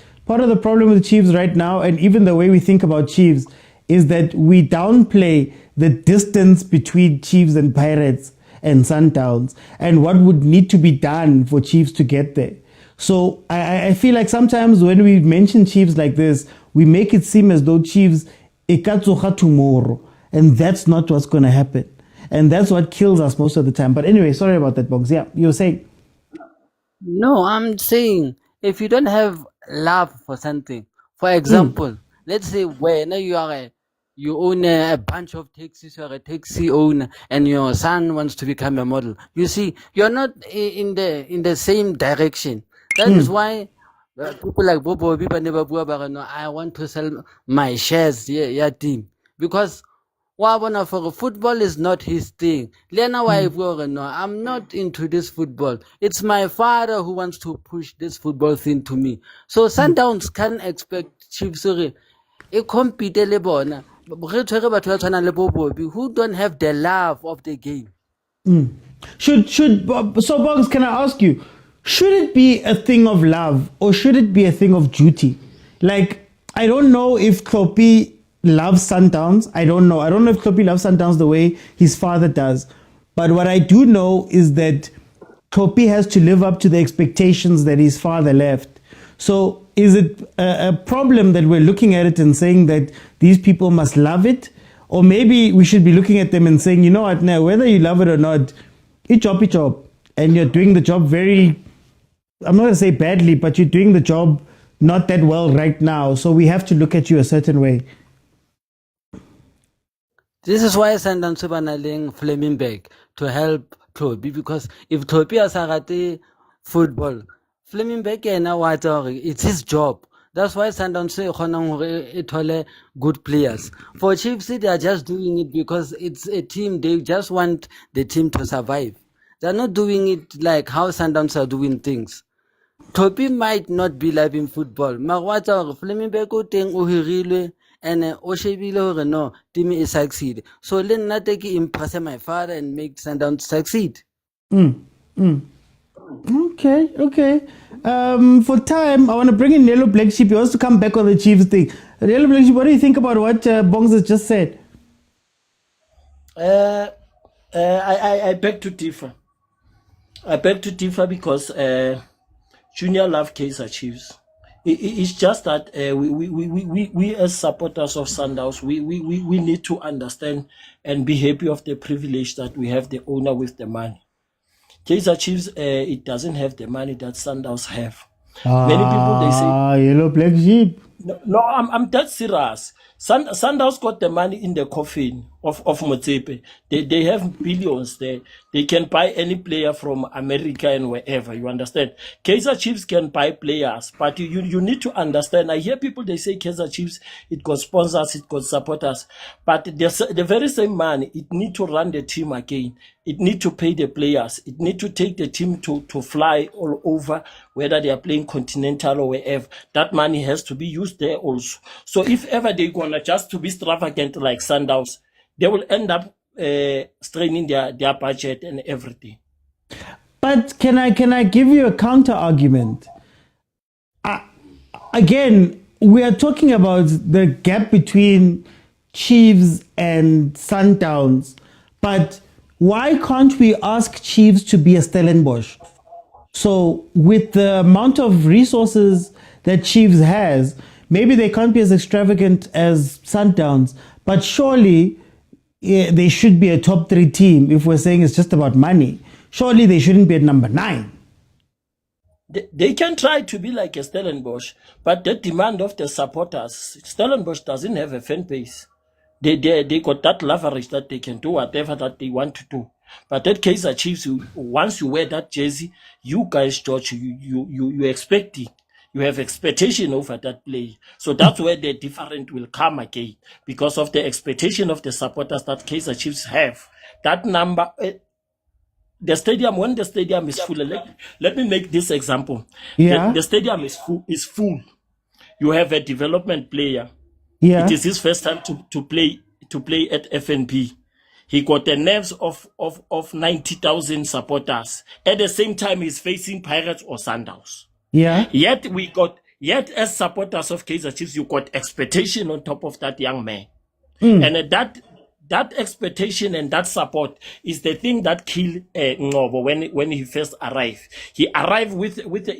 right now, and even the way we think about Chiefs, is that we downplay the distance between Chiefs and Pirates and Sundowns and what would need to be done for Chiefs to get there. So I feel like sometimes when we mention Chiefs like this, we make it seem as though Chiefs ikatsoga tomorrow, and that's not what's going to happen. And that's what kills us most of the time. But anyway, sorry about that, Box. Yeah, you were saying. No, I'm saying if you don't have love for something, for example, let's say when you own a bunch of taxis, you're a taxi owner, and your son wants to become a model. You see, you're not in the same direction. That is why people like Bobo I want to sell my shares, team, because for football is not his thing. I'm not into this football. It's my father who wants to push this football thing to me. So Sundowns can expect Chiefs to compete le bona. Who don't have the love of the game. So Bogs, can I ask you, should it be a thing of love or should it be a thing of duty? Like, I don't know if Kloppy loves Sundowns. I don't know if Kloppy loves Sundowns the way his father does. But what I do know is that Kloppy has to live up to the expectations that his father left. So is it a problem that we're looking at it and saying that these people must love it? Or maybe we should be looking at them and saying, you know what, now, whether you love it or not, it's job. And you're doing the job very, I'm not going to say badly, but you're doing the job not that well right now. So we have to look at you a certain way. This is why Sundowns are banaling Fleming back to help Kloppy, because if Kloppy has football, Fleming Bekena wa etsa hore it's his job. That's why Sundowns e kgonang hore e thole good players. For Chiefs, they are just doing it because it's a team. They just want the team to survive. They're not doing it like how Sundowns are doing things. Topi might not be live in football. Mara wa etsa hore Fleming Bek o teng o hirilwe and o shebile hore no, team is succeed. So le nna take impress my father and make Sundowns succeed. Okay. For time, I want to bring in Yellow Black Sheep. He wants to come back on the Chiefs thing. Yellow Black Sheep, what do you think about what Bongs has just said? I beg to differ. I beg to differ because Junior love Kaizer Chiefs. It's just that we as supporters of Sundowns, we need to understand and be happy of the privilege that we have the owner with the money. Kaizer Chiefs, it doesn't have the money that Sundowns have. Many people, they say, Yellow Black Sheep. No, I'm dead serious. Sundowns got the money in the coffin of Motsepe. They have billions there. They can buy any player from America and wherever, you understand? Kaizer Chiefs can buy players, but you need to understand. I hear people, they say Kaizer Chiefs, it got sponsors, it got supporters, but the very same money, it need to run the team again. It need to pay the players. It need to take the team to fly all over, whether they are playing continental or wherever. That money has to be used there also. So if ever they're gonna just to be extravagant like Sundowns, they will end up straining their budget and everything. But can I give you a counter argument? Again, we are talking about the gap between Chiefs and Sundowns, but why can't we ask Chiefs to be a Stellenbosch? So with the amount of resources that Chiefs has, maybe they can't be as extravagant as Sundowns, but surely they should be a top 3 team. If we're saying it's just about money, surely they shouldn't be at number 9. They can try to be like a Stellenbosch, but the demand of the supporters, Stellenbosch doesn't have a fan base. They got that leverage that they can do whatever that they want to do. But that Kaizer Chiefs, once you wear that jersey, you guys, George, you expecting. You have expectation over that play. So that's where the difference will come again, because of the expectation of the supporters that Kaizer Chiefs have. That number, the stadium, when the stadium is full, let me make this example. Yeah. The stadium is full. You have a development player. Yeah. It is his first time to play at FNB. He got the nerves of 90,000 supporters. At the same time, he's facing Pirates or Sundowns. Yeah. Yet as supporters of Kaizer Chiefs, you got expectation on top of that young man. And that expectation and that support is the thing that killed Ngobo when he first arrived. He arrived with the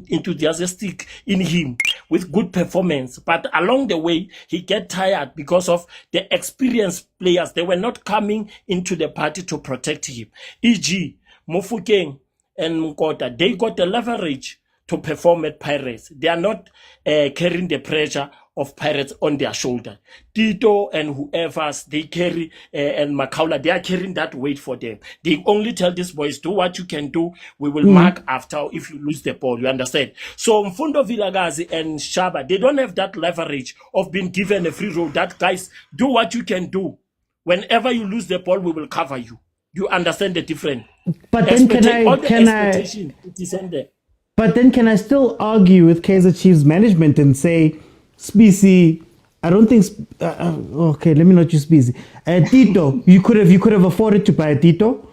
enthusiastic in him, with good performance, but along the way he get tired because of the experienced players. They were not coming into the party to protect him. E.g., Mofokeng and Mkota, they got the leverage to perform at Pirates. They are not carrying the pressure of Pirates on their shoulder. Tito and whoever they carry and Makaula, they are carrying that weight for them. They only tell these boys, do what you can do. We will mark after if you lose the ball. You understand? So Mfundo Vilakazi and Shaba, they don't have that leverage of being given a free road. That guys, do what you can do. Whenever you lose the ball, we will cover you. You understand the difference? But then it is in there. But then can I still argue with Kaizer Chiefs management and say, Specie, I don't think, okay, let me not use Specie. Tito, you could have afforded to buy a Tito.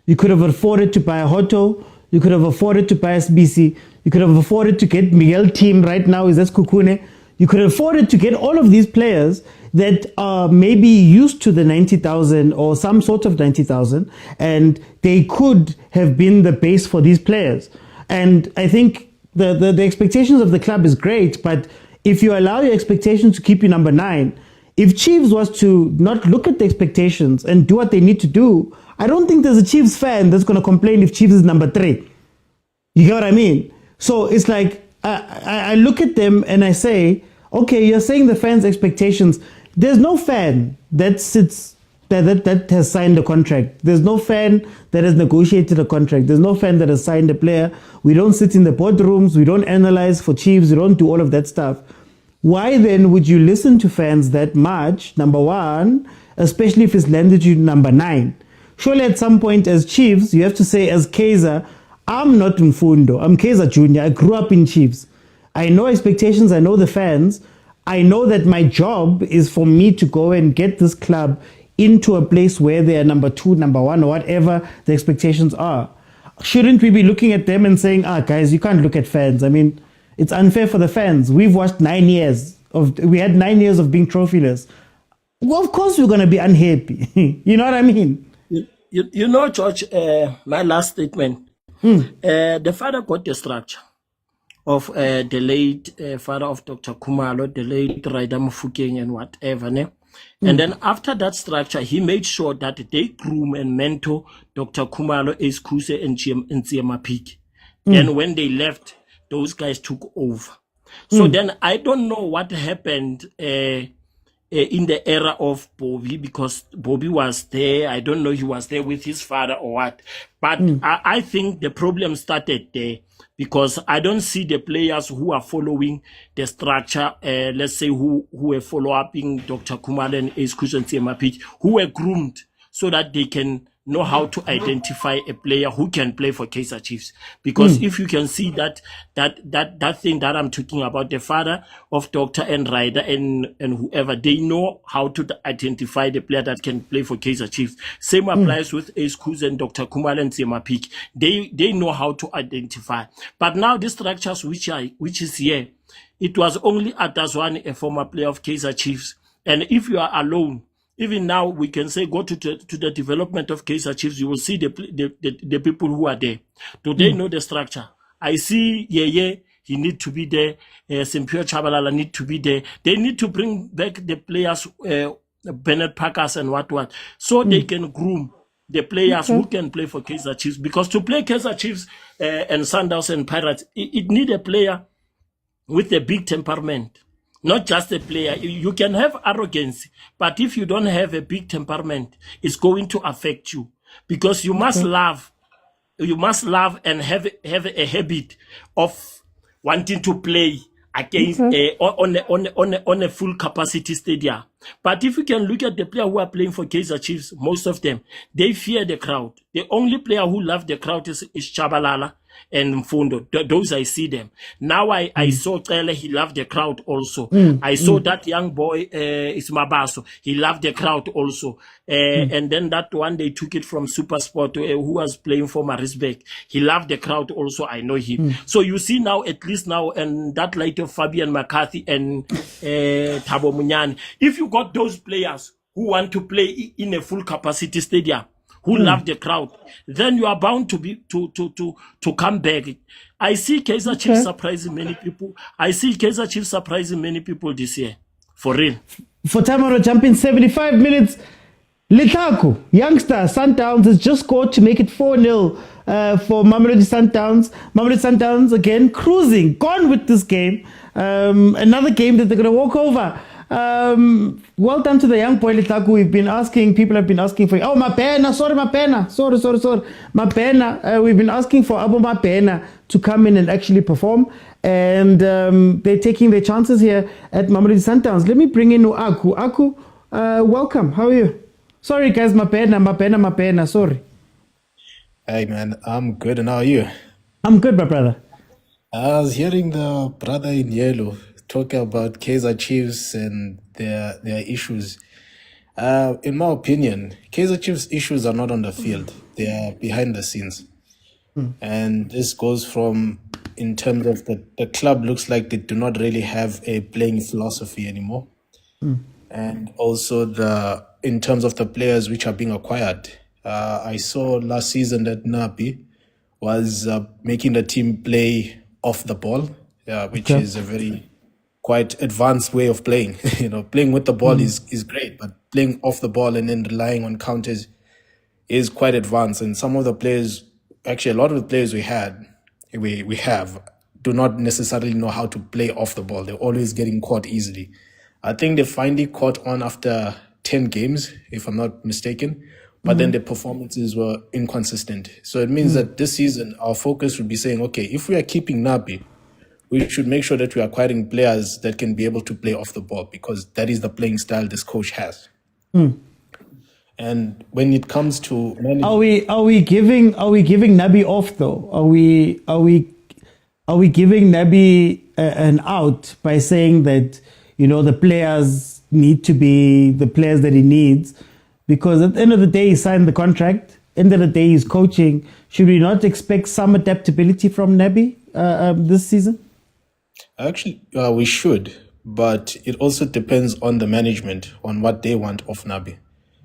You could have afforded to buy a Hoto. You could have afforded to buy a Specie. You could have afforded to get Miguel Team right now, is that Kukune. You could have afforded to get all of these players that are maybe used to the 90,000 or some sort of 90,000, and they could have been the base for these players. And I think the expectations of the club is great, but if you allow your expectations to keep you number 9, if Chiefs was to not look at the expectations and do what they need to do, I don't think there's a Chiefs fan that's going to complain if Chiefs is number 3. You get what I mean? So it's like, I look at them and I say, okay, you're saying the fans' expectations. There's no fan that sits that has signed a contract. There's no fan that has negotiated a contract. There's no fan that has signed a player. We don't sit in the boardrooms. We don't analyze for Chiefs. We don't do all of that stuff. Why then would you listen to fans that much, number one, especially if it's landed you number 9? Surely at some point as Chiefs, you have to say as Kaizer, I'm not Mfundo. I'm Kaizer Jr. I grew up in Chiefs. I know expectations. I know the fans. I know that my job is for me to go and get this club into a place where they are number 2, number 1, or whatever the expectations are. Shouldn't we be looking at them and saying, guys, you can't look at fans. I mean, it's unfair for the fans. We've watched 9 years we had 9 years of being trophyless. Well, of course we're going to be unhappy. You know what I mean? You know, George, my last statement, the father got the structure of the late father of Dr. Kumalo, the late Raida Mufukeng and whatever. Ne? And then after that structure, he made sure that they groom and mentor Dr. Kumalo, Eskuse, and Ntsiema Peak. Then when they left, those guys took over. So then I don't know what happened in the era of Bobby, because Bobby was there. I don't know he was there with his father or what. But I think the problem started there, because I don't see the players who are following the structure, let's say who were following Dr. Kumalo and Eskuse and Ntsiema Peak, who were groomed so that they can know how to identify a player who can play for Kaizer Chiefs. Because if you can see that thing that I'm talking about, the father of Dr. and Ryder and whoever, they know how to identify the player that can play for Kaizer Chiefs. Same applies with Ace Kuz and Dr. Kumal and Ntsiema Peak. They know how to identify. But now the structures which is here, it was only Atazwani, a former player of Kaizer Chiefs. And if you are alone, even now, we can say go to the development of Kaizer Chiefs. You will see the people who are there. Do they know the structure? I see, he need to be there. Simpio Chabalala need to be there. They need to bring back the players, Bennett Packers and what, so they can groom the players who can play for Kaizer Chiefs. Because to play Kaizer Chiefs and Sundowns and Pirates, it need a player with a big temperament. Not just a player. You can have arrogance, but if you don't have a big temperament, it's going to affect you, because you must love and have a habit of wanting to play against on a full capacity stadium. But if you can look at the player who are playing for Kaizer Chiefs, most of them, they fear the crowd. The only player who loves the crowd is Chabalala and Mfundo. Those I see them. Now I saw Tele, he loved the crowd also. I saw that young boy, Ismabaso, he loved the crowd also. And then that one, they took it from Supersport, who was playing for Marisbeck. He loved the crowd also, I know him. So you see now, at least now, and that light of Fabian McCarthy and Thabo Munyani, if you got those players who want to play in a full capacity stadium, who love the crowd, then you are bound to come back. I see Kaizer Chiefs surprising many people. I see Kaizer Chiefs surprising many people this year. For real. For time on jumping 75 minutes, Litaku, youngster, Sundowns has just scored to make it 4-0 for Mamelodi Sundowns. Mamelodi Sundowns again cruising, gone with this game. Another game that they're going to walk over. Well done to the young boy Litaku. People have been asking for, Mapena, sorry, Mapena. We've been asking for Abu Mapena to come in and actually perform. And they're taking their chances here at Mamelodi Sundowns. Let me bring in Aku. Aku, welcome. How are you? Sorry, guys, Mapena, sorry. Hey, man, I'm good. And how are you? I'm good, my brother. I was hearing the brother in yellow talk about Kaizer Chiefs and their issues. In my opinion, Kaizer Chiefs' issues are not on the field. They are behind the scenes. And this goes from, in terms of the club looks like they do not really have a playing philosophy anymore. And also in terms of the players which are being acquired. I saw last season that Napi was making the team play off the ball, which is a very quite advanced way of playing. Playing with the ball is great, but playing off the ball and then relying on counters is quite advanced. And some of the players, actually a lot of the players we have, do not necessarily know how to play off the ball. They're always getting caught easily. I think they finally caught on after 10 games, if I'm not mistaken, but then the performances were inconsistent. So it means that this season, our focus would be saying, okay, if we are keeping Nabi, we should make sure that we are acquiring players that can be able to play off the ball, because that is the playing style this coach has. And when it comes to Are we giving Nabi off though? Are we giving Nabi an out by saying that, you know, the players need to be the players that he needs? Because at the end of the day, he signed the contract. End of the day, he's coaching. Should we not expect some adaptability from Nabi this season? Actually, we should, but it also depends on the management, on what they want of Nabi.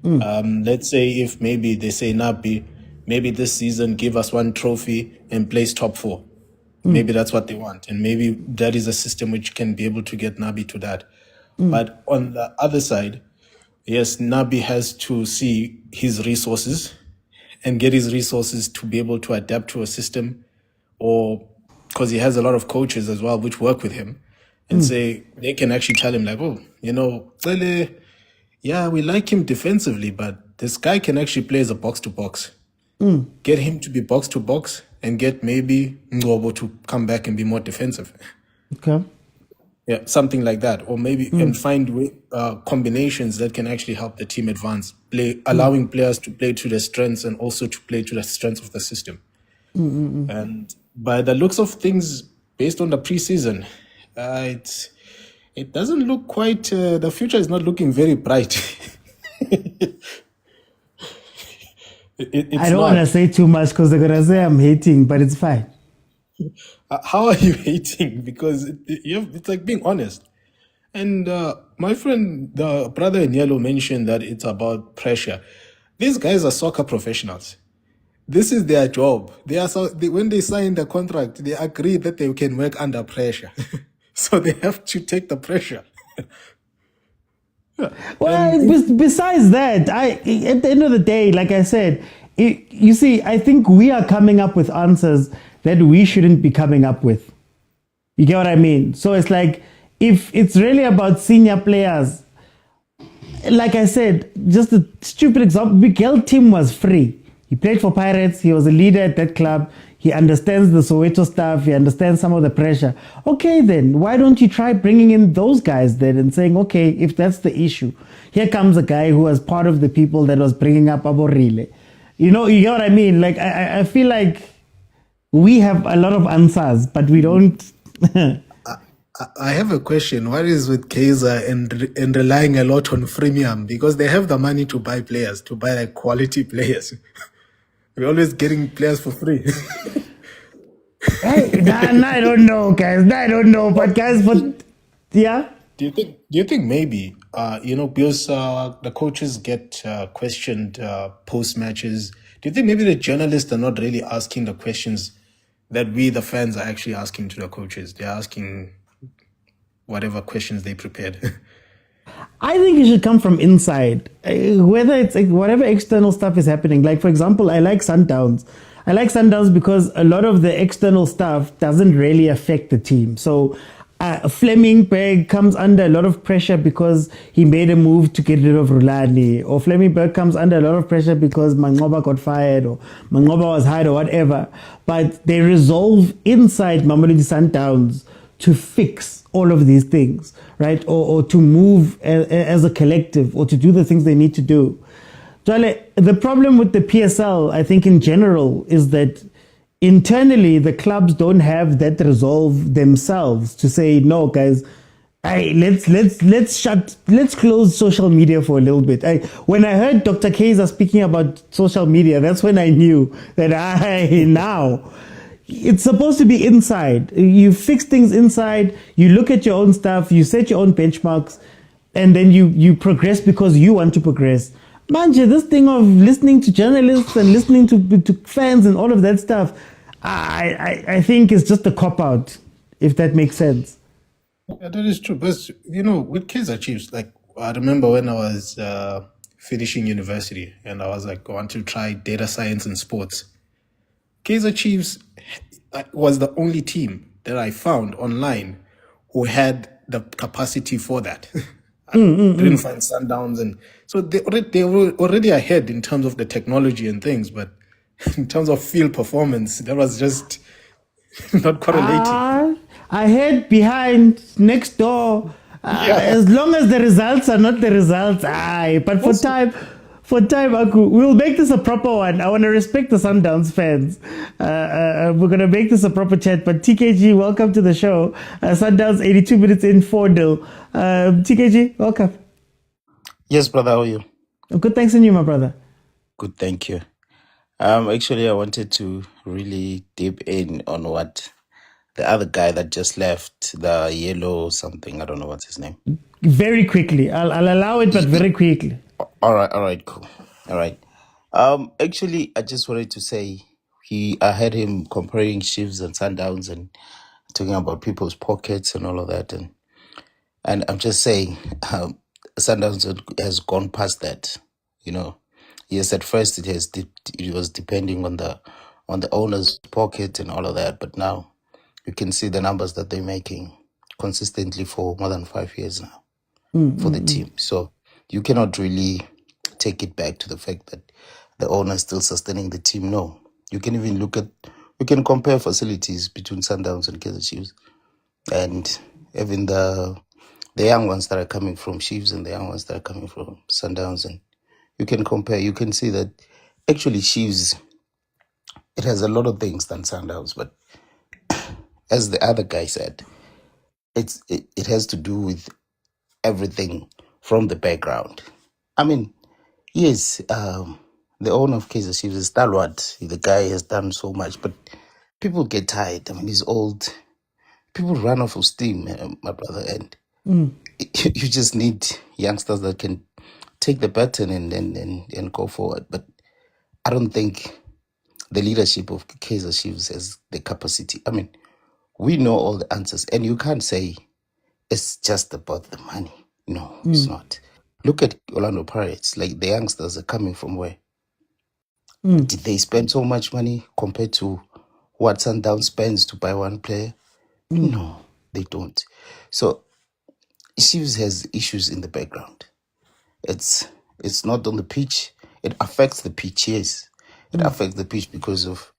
Let's say if maybe they say, Nabi, maybe this season give us one trophy and place top 4. Maybe that's what they want. And maybe that is a system which can be able to get Nabi to that. But on the other side, yes, Nabi has to see his resources and get his resources to be able to adapt to a system, or because he has a lot of coaches as well which work with him and say they can actually tell him like, oh, you know, Tsele, yeah, we like him defensively, but this guy can actually play as a box-to-box. Get him to be box-to-box and get maybe Ngobo to come back and be more defensive. Okay. Yeah, something like that. Or maybe and find combinations that can actually help the team advance, allowing players to play to their strengths and also to play to the strengths of the system. And by the looks of things, based on the preseason, it doesn't look quite, the future is not looking very bright. I don't want to say too much because they're going to say I'm hating, but it's fine. How are you hating? Because it's like being honest. And my friend, the brother in yellow, mentioned that it's about pressure. These guys are soccer professionals. This is their job. When they sign the contract, they agree that they can work under pressure. So they have to take the pressure. Well, besides that, at the end of the day, like I said, you see, I think we are coming up with answers that we shouldn't be coming up with. You get what I mean? So it's like, if it's really about senior players, like I said, just a stupid example, Miguel Tim was free. He played for Pirates. He was a leader at that club. He understands the Soweto stuff. He understands some of the pressure. Okay, then why don't you try bringing in those guys then and saying, okay, if that's the issue, here comes a guy who was part of the people that was bringing up Aborile. You know what I mean? Like, I feel like we have a lot of answers, but we don't. I have a question. What is with Kaizer and relying a lot on freemium? Because they have the money to buy players, to buy like quality players. We're always getting players for free. I don't know, guys. I don't know, but guys, yeah. Do you think maybe because the coaches get questioned post matches? Do you think maybe the journalists are not really asking the questions that we, the fans, are actually asking to the coaches? They're asking whatever questions they prepared. I think it should come from inside, whether it's whatever external stuff is happening. Like, for example, I like Sundowns. I like Sundowns because a lot of the external stuff doesn't really affect the team. So Fleming Berg comes under a lot of pressure because he made a move to get rid of Rulani, or Fleming Berg comes under a lot of pressure because Mangoba got fired or Mangoba was hired or whatever. But they resolve inside Mamelodi Sundowns to fix all of these things, right? Or to move as a collective, or to do the things they need to do. Jale, the problem with the PSL, I think in general, is that internally the clubs don't have that resolve themselves to say, no, guys, let's close social media for a little bit. When I heard Dr. Kaizer speaking about social media, that's when I knew that now it's supposed to be inside. You fix things inside, you look at your own stuff, you set your own benchmarks, and then you progress because you want to progress. Manje, this thing of listening to journalists and listening to fans and all of that stuff, I think is just a cop-out, if that makes sense. Yeah, that is true. But, with Kaizer Chiefs, like, I remember when I was finishing university and I was like, I want to try data science and sports. Kaizer Chiefs was the only team that I found online who had the capacity for that. didn't find Sundowns, and so they were already ahead in terms of the technology and things, but in terms of field performance, that was just not correlating. Ahead, behind, next door. As long as the results are not the results, but for time, Aku, we'll make this a proper one. I want to respect the Sundowns fans. We're going to make this a proper chat. But TKG, welcome to the show. Sundowns 82 minutes in 4-0. TKG, welcome. Yes, brother, how are you? I'm good, thanks, and you, my brother. Good, thank you. Actually, I wanted to really dip in on what the other guy that just left, the yellow something, I don't know what's his name. Very quickly. I'll allow it, but very quickly. All right, cool. All right. Actually, I just wanted to say I heard him comparing Chiefs and Sundowns and talking about people's pockets and all of that, and I'm just saying, Sundowns has gone past that. You know, yes, at first it was depending on the owner's pocket and all of that, but now you can see the numbers that they're making consistently for more than 5 years now for the team. So you cannot really take it back to the fact that the owner is still sustaining the team. No, you can even we can compare facilities between Sundowns and Kaizer Chiefs, and even the young ones that are coming from Chiefs and the young ones that are coming from Sundowns, and you can compare. You can see that actually Chiefs, it has a lot of things than Sundowns, but as the other guy said, it has to do with everything from the background. I mean, yes, the owner of Kaizer Chiefs is stalwart. The guy has done so much, but people get tired. I mean, he's old. People run off of steam, my brother, and you just need youngsters that can take the baton and go forward. But I don't think the leadership of Kaizer Chiefs has the capacity. I mean, we know all the answers, and you can't say it's just about the money. No, it's not. Look at Orlando Pirates. Like, the youngsters are coming from where? Did they spend so much money compared to what Sundown spends to buy one player? No, they don't. So Chiefs has issues in the background. It's not on the pitch. It affects the pitch, yes. It affects the pitch because of,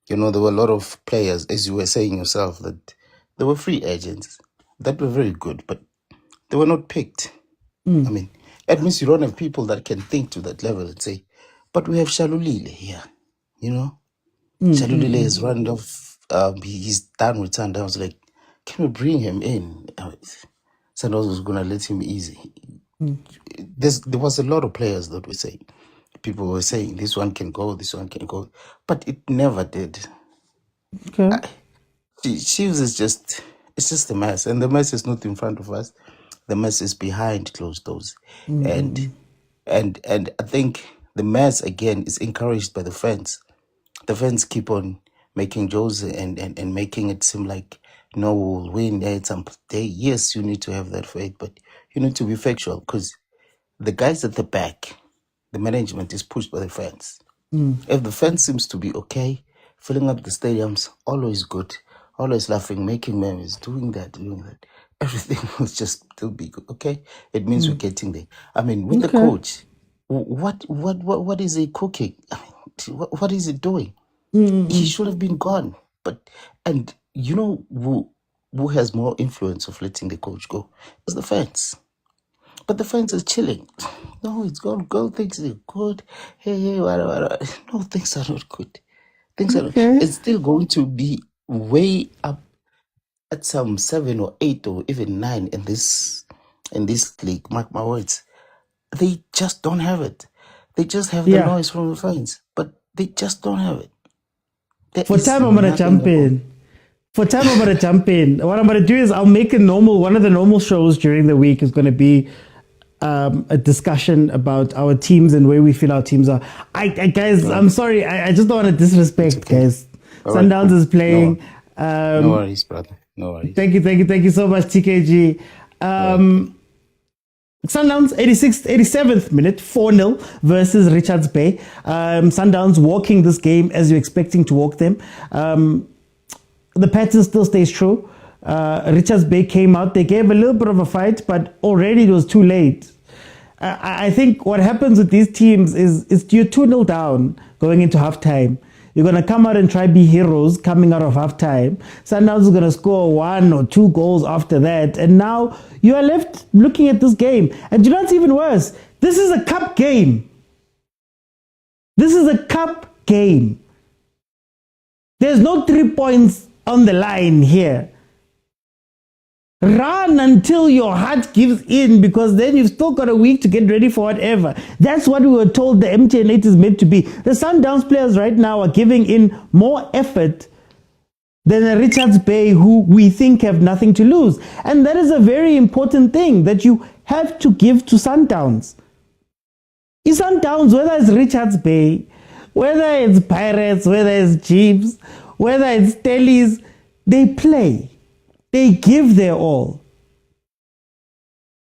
there were a lot of players, as you were saying yourself, that they were free agents that were very good, but they were not picked. I mean, it means you don't have people that can think to that level and say, but we have Shalulile here, Shalulile has run off, he's done with Sundowns. Like, can we bring him in? Sundowns was going to let him easy. There was a lot of players that were saying, people were saying, this one can go, but it never did. Okay. Chiefs is it's just a mess, and the mess is not in front of us. The mess is behind closed doors, and I think the mess again is encouraged by the fans. The fans keep on making jokes and making it seem like, no, we'll win at some day. Yes, you need to have that faith, but you need to be factual, because the guys at the back, the management is pushed by the fans. If the fans seems to be okay, filling up the stadiums, always good, always laughing, making memories, doing that, everything will just still be good. Okay, it means we're getting there. I mean, with the coach, what is he cooking? I mean, what is he doing? He should have been gone. And who has more influence of letting the coach go? It's the fans. But the fans is chilling. No, it's gone. Girl thinks they're good. Hey, whatever. No, things are not good. Things are. It's still going to be way up at some 7 or 8 or even 9 in this league. Mark my words. They just don't have it. They just have the noise from the fans, but they just don't have it. For time, I'm gonna jump in. What I'm going to do is I'll make one of the normal shows during the week is going to be a discussion about our teams and where we feel our teams are. Guys, I'm sorry. I just don't want to disrespect, guys. All Sundowns is playing. No worries, brother. No worries. Thank you so much, TKG. Sundowns, 87th minute, 4-0 versus Richards Bay. Sundowns walking this game as you're expecting to walk them. The pattern still stays true. Richards Bay came out. They gave a little bit of a fight, but already it was too late. I think what happens with these teams is you're 2-0 down going into halftime. You're going to come out and try be heroes coming out of halftime. Sundowns is going to score 1 or 2 goals after that. And now you are left looking at this game. And you know what's even worse? This is a cup game. This is a cup game. There's no 3 points on the line here. Run until your heart gives in, because then you've still got a week to get ready for whatever. That's what we were told the MTN8 is meant to be. The Sundowns players right now are giving in more effort than the Richards Bay, who we think have nothing to lose. And that is a very important thing that you have to give to Sundowns. In Sundowns, whether it's Richards Bay, whether it's Pirates, whether it's Chiefs, whether it's Tellies, they play. They give their all.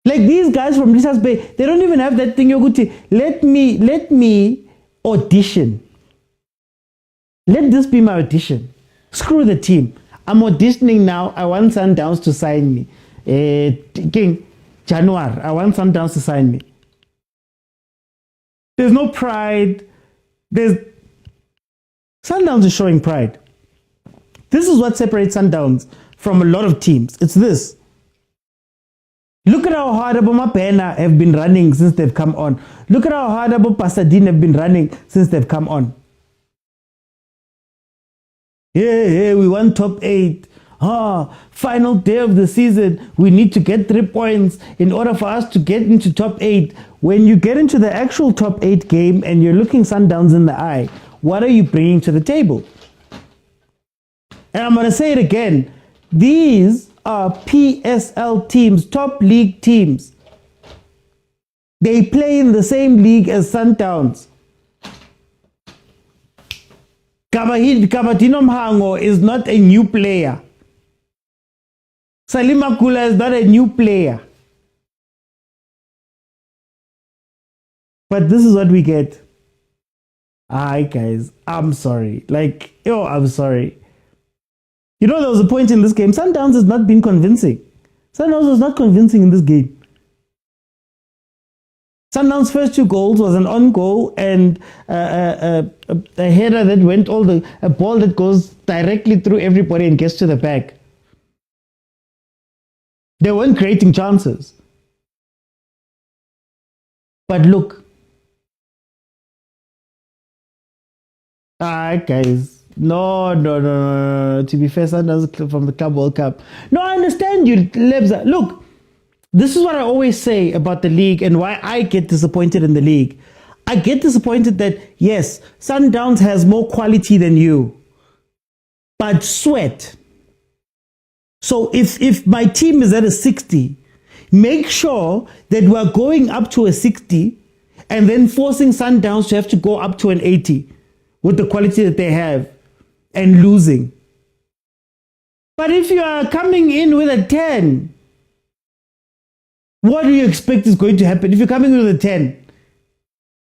Like these guys from Richards Bay, they don't even have that thing, Yoguti. Let me audition. Let this be my audition. Screw the team. I'm auditioning now. I want Sundowns to sign me. King, January, I want Sundowns to sign me. There's no pride. Sundowns is showing pride. This is what separates Sundowns from a lot of teams. It's this. Look at how hard Mapena have been running since they've come on. Look at how hard Pasadena have been running since they've come on. Yeah, we want top 8. Final day of the season. We need to get 3 points in order for us to get into top 8. When you get into the actual top 8 game and you're looking Sundowns in the eye, what are you bringing to the table? And I'm going to say it again. These are PSL teams, top league teams. They play in the same league as Sundowns. Kabadino Mhango is not a new player. Salima Kula is not a new player. But this is what we get. Hi guys, I'm sorry. I'm sorry. You know, there was a point in this game. Sundowns has not been convincing. Sundowns was not convincing in this game. Sundowns' first 2 goals was an on goal and a header that went a ball that goes directly through everybody and gets to the back. They weren't creating chances. But look. Guys. No. To be fair, Sundowns from the Club World Cup. No, I understand you, Lebza. Look, this is what I always say about the league and why I get disappointed in the league. I get disappointed that, yes, Sundowns has more quality than you. But sweat. So if my team is at a 60, make sure that we're going up to a 60 and then forcing Sundowns to have to go up to an 80 with the quality that they have. And losing. But if you are coming in with a 10, what do you expect is going to happen if you're coming in with a 10?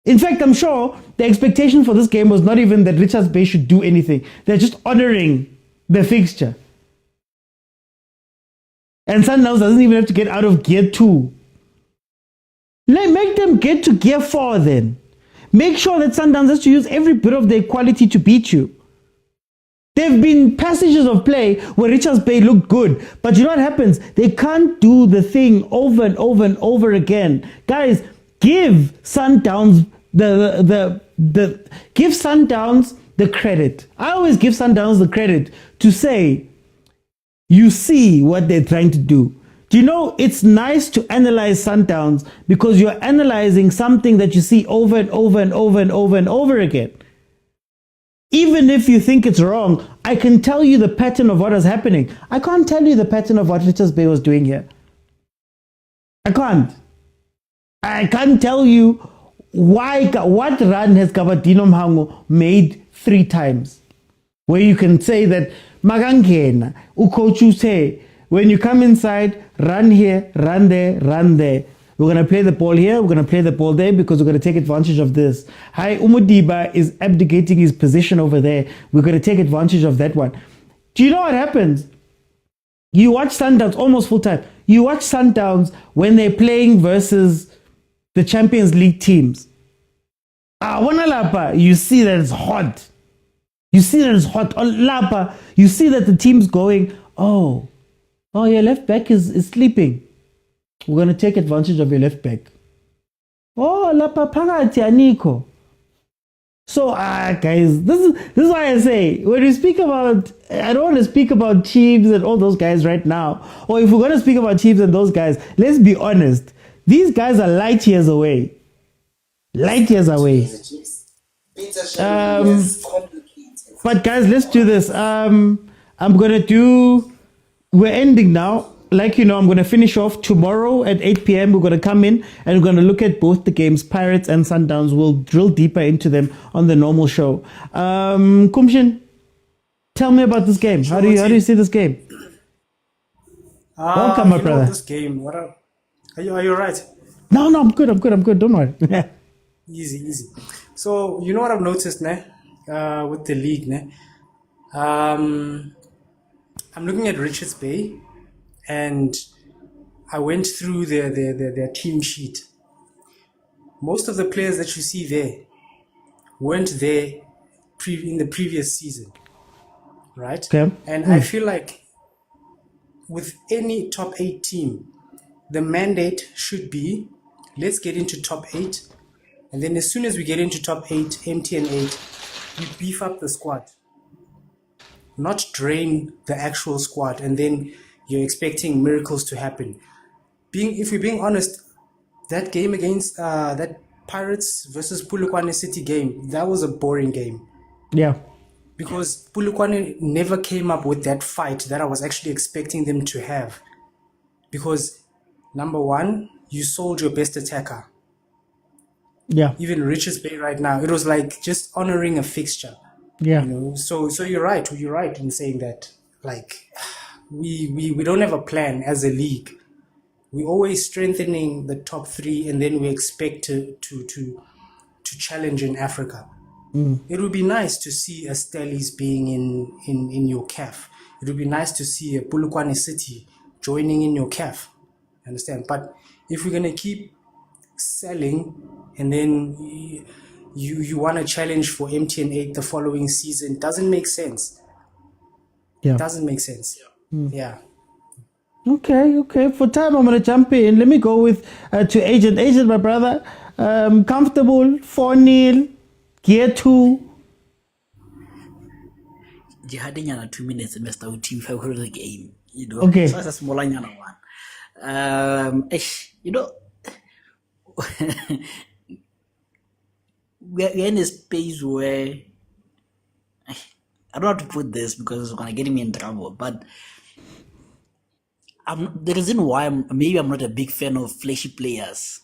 In fact, I'm sure the expectation for this game was not even that Richards Bay should do anything. They're just honoring the fixture. And Sundowns doesn't even have to get out of gear 2. Make them get to gear 4 then. Make sure that Sundowns has to use every bit of their quality to beat you. There have been passages of play where Richards Bay looked good, but you know what happens? They can't do the thing over and over and over again. Guys, give Sundowns give Sundowns the credit. I always give Sundowns the credit to say, you see what they're trying to do. Do you know, it's nice to analyze Sundowns because you're analyzing something that you see over and over and over and over and over again. Even if you think it's wrong, I can tell you the pattern of what is happening. I can't tell you the pattern of what Richards Bay was doing here. I can't. I can't tell you what run has Kabadino Mhango made 3 times. Where you can say that, Magangena, Ukochu say, when you come inside, run here, run there, run there. We're going to play the ball here. We're going to play the ball there because we're going to take advantage of this. Hi, Umudiba is abdicating his position over there. We're going to take advantage of that one. Do you know what happens? You watch Sundowns almost full time. You watch Sundowns when they're playing versus the Champions League teams. You see that it's hot. You see that it's hot. Lapa, you see that the team's going, oh, your left back is sleeping. We're going to take advantage of your left back. Oh, Lapa Pagati Aniko. So, guys, this is why I say, when we speak about, I don't want to speak about Chiefs and all those guys right now. Or if we're going to speak about Chiefs and those guys, let's be honest. These guys are light years away. Light years away. But guys, let's do this. We're ending now. Like, I'm going to finish off tomorrow at 8 p.m. We're going to come in and we're going to look at both the games, Pirates and Sundowns. We'll drill deeper into them on the normal show. Kumshin, tell me about this game. How do you see this game? Welcome, my brother. This game, are you all right? No, I'm good. Don't worry. Easy. So, you know what I've noticed, with the league, I'm looking at Richards Bay, and I went through their team sheet. Most of the players that you see there weren't there in the previous season, right? Okay. And I feel like with any top 8 team, the mandate should be, let's get into top 8, and then as soon as we get into top 8, MTN 8, we beef up the squad, not drain the actual squad, and then you're expecting miracles to happen. If we're being honest, that game against that Pirates versus Polokwane City game, that was a boring game. Yeah. Because Polokwane never came up with that fight that I was actually expecting them to have. Because, number one, you sold your best attacker. Yeah. Even Richards Bay right now, it was like just honoring a fixture. Yeah. So you're right. You're right in saying that, like, we don't have a plan as a league. We're always strengthening the top 3, and then we expect to challenge in Africa. It would be nice to see a Stellies being in your CAF. It would be nice to see a Polokwane City joining in your CAF. Understand? But if we're gonna keep selling, and then you want to challenge for MTN 8 the following season, doesn't make sense. Yeah. Doesn't make sense. Yeah. Okay. For time, I'm going to jump in. Let me go with to Agent. Agent, my brother. Comfortable, 4-0, gear 2. Jihadinyana 2 minutes and messed out team 5 the game. Okay. So that's a small one. We're in a space where I don't know how to put this because it's gonna get me in trouble, but the reason why I'm not a big fan of flashy players.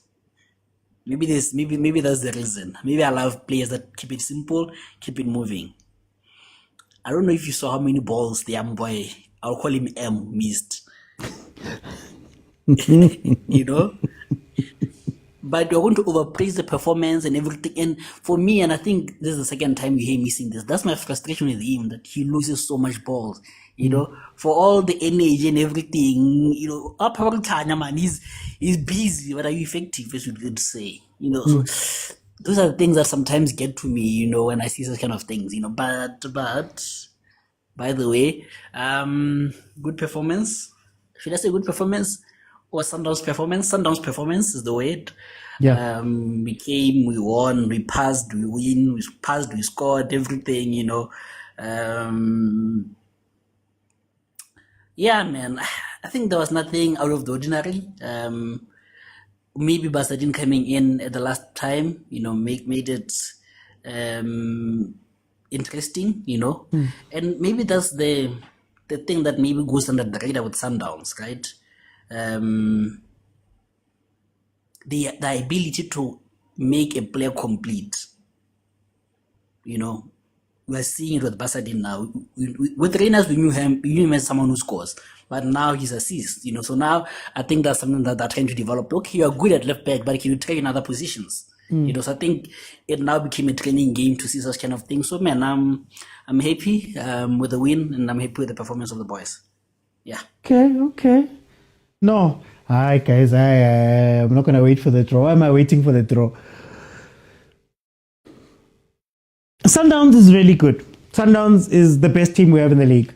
Maybe that's the reason. Maybe I love players that keep it simple, keep it moving. I don't know if you saw how many balls the young boy, I'll call him M, missed. But you're going to overpraise the performance and everything. And for me, and I think this is the second time you hear me saying this, that's my frustration with him, that he loses so much balls. For all the energy and everything, man, he's busy, but are you effective, as you could say? So those are the things that sometimes get to me, when I see such kind of things, but by the way, good performance. Should I say good performance? Or Sundowns performance? Sundowns performance is the word. Yeah. We came, we won, we passed, we win, we passed, we scored, everything, Yeah, man. I think there was nothing out of the ordinary. Maybe Basadin coming in at the last time, made it interesting, And maybe that's the thing that maybe goes under the radar with Sundowns, right? The ability to make a player complete. We're seeing it with Basadin now. With Reyners, we knew him as someone who scores, but now he's assist. So now I think that's something that they're trying to develop. Okay, you're good at left back, but can you train in other positions? So I think it now became a training game to see such kind of things. So man, I'm happy with the win, and I'm happy with the performance of the boys. Yeah. Okay. No. Hi, guys. I'm not going to wait for the draw. Why am I waiting for the draw? Sundowns is really good. Sundowns is the best team we have in the league.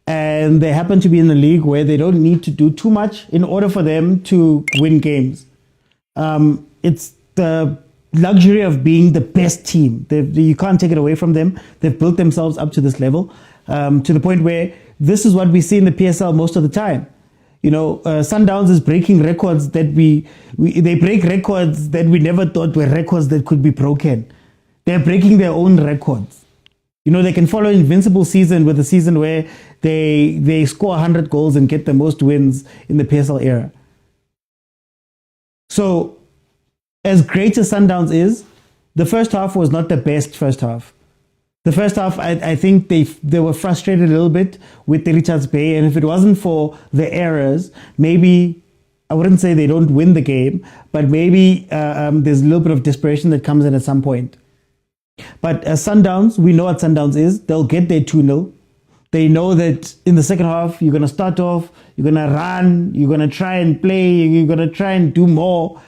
And they happen to be in a league where they don't need to do too much in order for them to win games. It's the luxury of being the best team. You can't take it away from them. They've built themselves up to this level, to the point where this is what we see in the PSL most of the time. Sundowns is breaking records that they break records that we never thought were records that could be broken. They're breaking their own records. They can follow invincible season with a season where they score 100 goals and get the most wins in the PSL era. So, as great as Sundowns is, the first half was not the best first half. The first half, I think they were frustrated a little bit with the Richars Bay, and if it wasn't for the errors, maybe, I wouldn't say they don't win the game, but maybe there's a little bit of desperation that comes in at some point. But as Sundowns, we know what Sundowns is. They'll get their 2-0. They know that in the second half, you're going to start off, you're going to run, you're going to try and play, you're going to try and do more.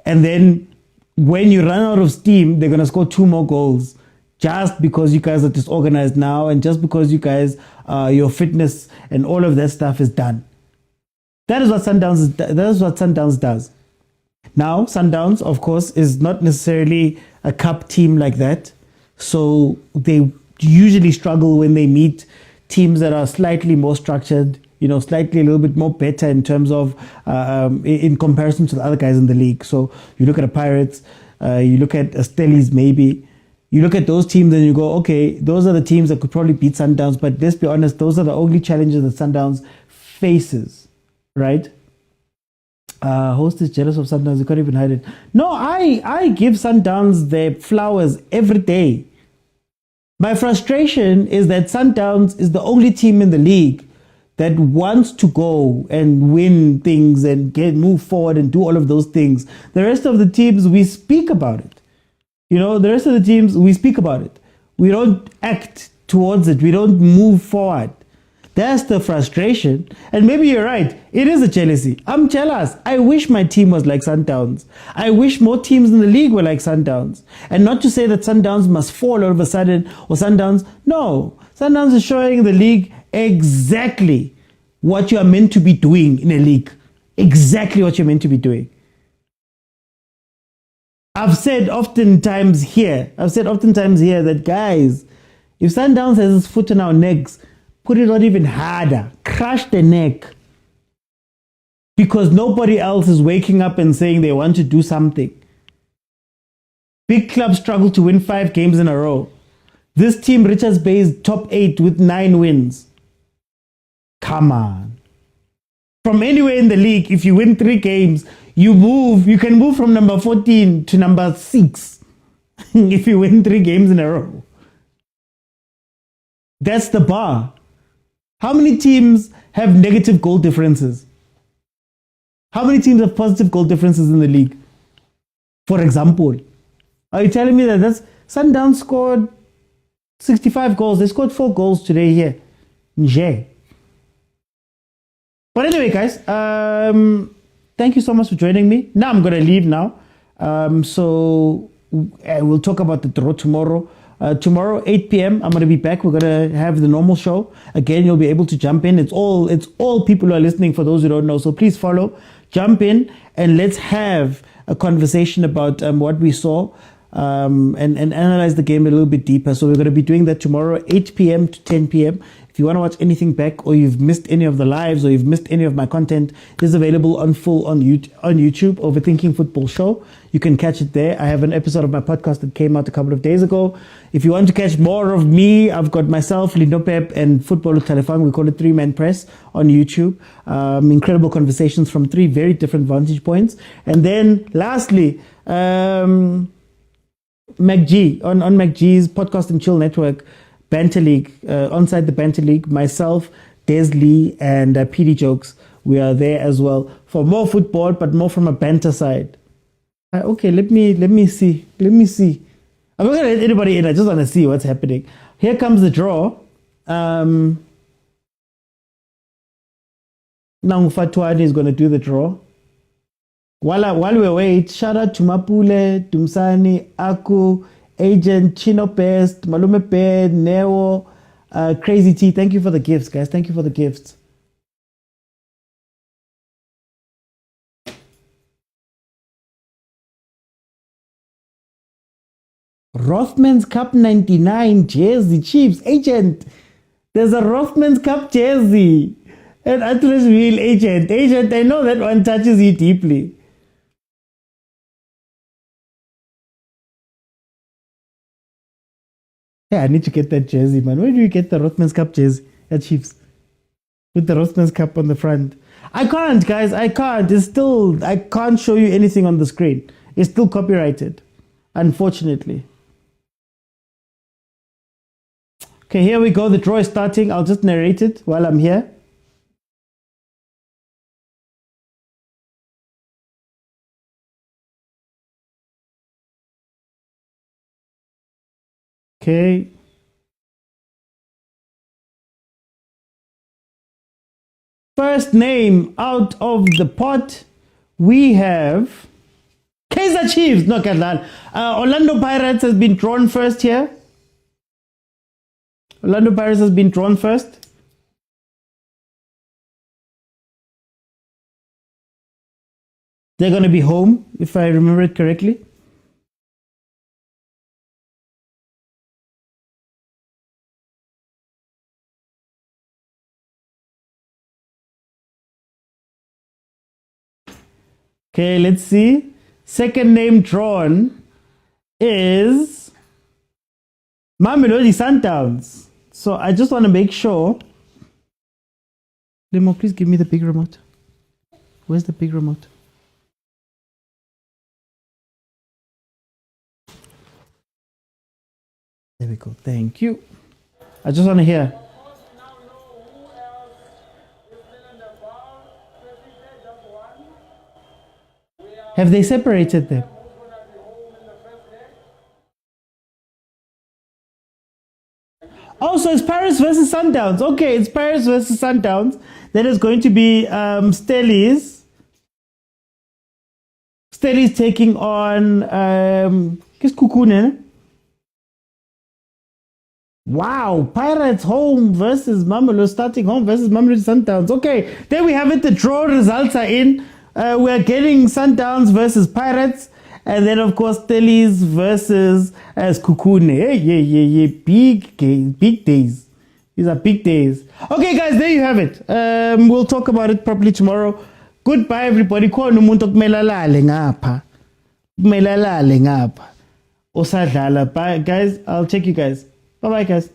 And then when you run out of steam, they're going to score 2 more goals just because you guys are disorganized now and just because you guys, your fitness and all of that stuff is done. That is what Sundowns does. Now, Sundowns, of course, is not necessarily a cup team like that. So they usually struggle when they meet teams that are slightly more structured, slightly a little bit more better in terms of, in comparison to the other guys in the league. So you look at the Pirates, you look at Stellies maybe, you look at those teams and you go, okay, those are the teams that could probably beat Sundowns, but let's be honest, those are the only challenges that Sundowns faces, right? Host is jealous of Sundowns, you can't even hide it. No, I give Sundowns their flowers every day. My frustration is that Sundowns is the only team in the league that wants to go and win things and move forward and do all of those things. The rest of the teams, we speak about it. The rest of the teams, we speak about it. We don't act towards it. We don't move forward. That's the frustration. And maybe you're right. It is a jealousy. I'm jealous. I wish my team was like Sundowns. I wish more teams in the league were like Sundowns. And not to say that Sundowns must fall all of a sudden or Sundowns. No. Sundowns is showing the league exactly what you are meant to be doing in a league. Exactly what you're meant to be doing. I've said oftentimes here that, guys, if Sundowns has its foot on our necks, put it on even harder. Crush the neck. Because nobody else is waking up and saying they want to do something. Big clubs struggle to win 5 games in a row. This team, Richards Bay, is top 8 with 9 wins. Come on. From anywhere in the league, if you win 3 games, you can move from number 14 to number 6 if you win 3 games in a row. That's the bar. How many teams have negative goal differences? How many teams have positive goal differences in the league? For example, are you telling me that Sundowns scored 65 goals? They scored 4 goals today here. Nje. But anyway, guys, thank you so much for joining me. Now I'm going to leave now. So we'll talk about the draw tomorrow. Tomorrow, 8 p.m., I'm going to be back. We're going to have the normal show. Again, you'll be able to jump in. It's all people who are listening, for those who don't know. So please follow, jump in, and let's have a conversation about what we saw and analyze the game a little bit deeper. So we're going to be doing that tomorrow, 8 p.m. to 10 p.m. If you want to watch anything back, or you've missed any of the lives, or you've missed any of my content, it is available on YouTube, Overthinking Football Show. You can catch it there. I have an episode of my podcast that came out a couple of days ago. If you want to catch more of me, I've got myself, Lindo Pep, and Football Talefang. We call it 3-Man Press on YouTube. Incredible conversations from 3 very different vantage points. And then lastly, MacG, on MacG's Podcast and Chill Network, Banter League, onside the Banter League, myself, Desley, and PD Jokes, we are there as well for more football, but more from a banter side. Okay, let me see. I'm not gonna let anybody in. I just want to see what's happening. Here comes the draw. Now Fatwani is going to do the draw. While we wait, shout out to Mapule, Tumsani, Aku, Agent, Chino Pest, Malume Ped, Neo, Crazy T. Thank you for the gifts, guys. Thank you for the gifts. Rothman's Cup 99 jersey, Chiefs agent. There's a Rothman's Cup jersey. And Atlas real agent. Agent, I know that one touches you deeply. Yeah, I need to get that jersey, man. Where do you get the Rothman's Cup jersey at Chiefs? With the Rothman's Cup on the front. I can't, guys. I can't. I can't show you anything on the screen. It's still copyrighted, unfortunately. Okay, here we go. The draw is starting. I'll just narrate it while I'm here. Okay. First name out of the pot, we have Kaizer Chiefs. No, Kadlan. Orlando Pirates has been drawn first here. Orlando Pirates has been drawn first. They're going to be home, if I remember it correctly. Okay, let's see. Second name drawn is Mamelodi Sundowns. So I just want to make sure. Lemo, please give me the big remote. Where's the big remote? There we go. Thank you. I just want to hear. Have they separated them? Oh, so it's Paris versus Sundowns. Okay, it's Paris versus Sundowns. Then it's going to be Stellies. Stellies taking on Kukune. Wow, Pirates home versus Mamelodi, starting home versus Mamelodi Sundowns. Okay, there we have it. The draw results are in. We're getting Sundowns versus Pirates. And then, of course, Stellies versus Kukune. Yeah. Big days. These are big days. Okay, guys, there you have it. We'll talk about it properly tomorrow. Goodbye, everybody. Khona umuntu okumele alale ngapha. Kumele alale ngapha. Osadlala. Bye, guys. I'll check you guys. Bye-bye, guys.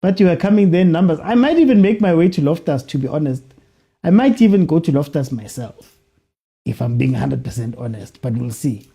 But you are coming there in numbers. I might even make my way to Loftus, to be honest. I might even go to Loftus myself, if I'm being 100% honest, but we'll see.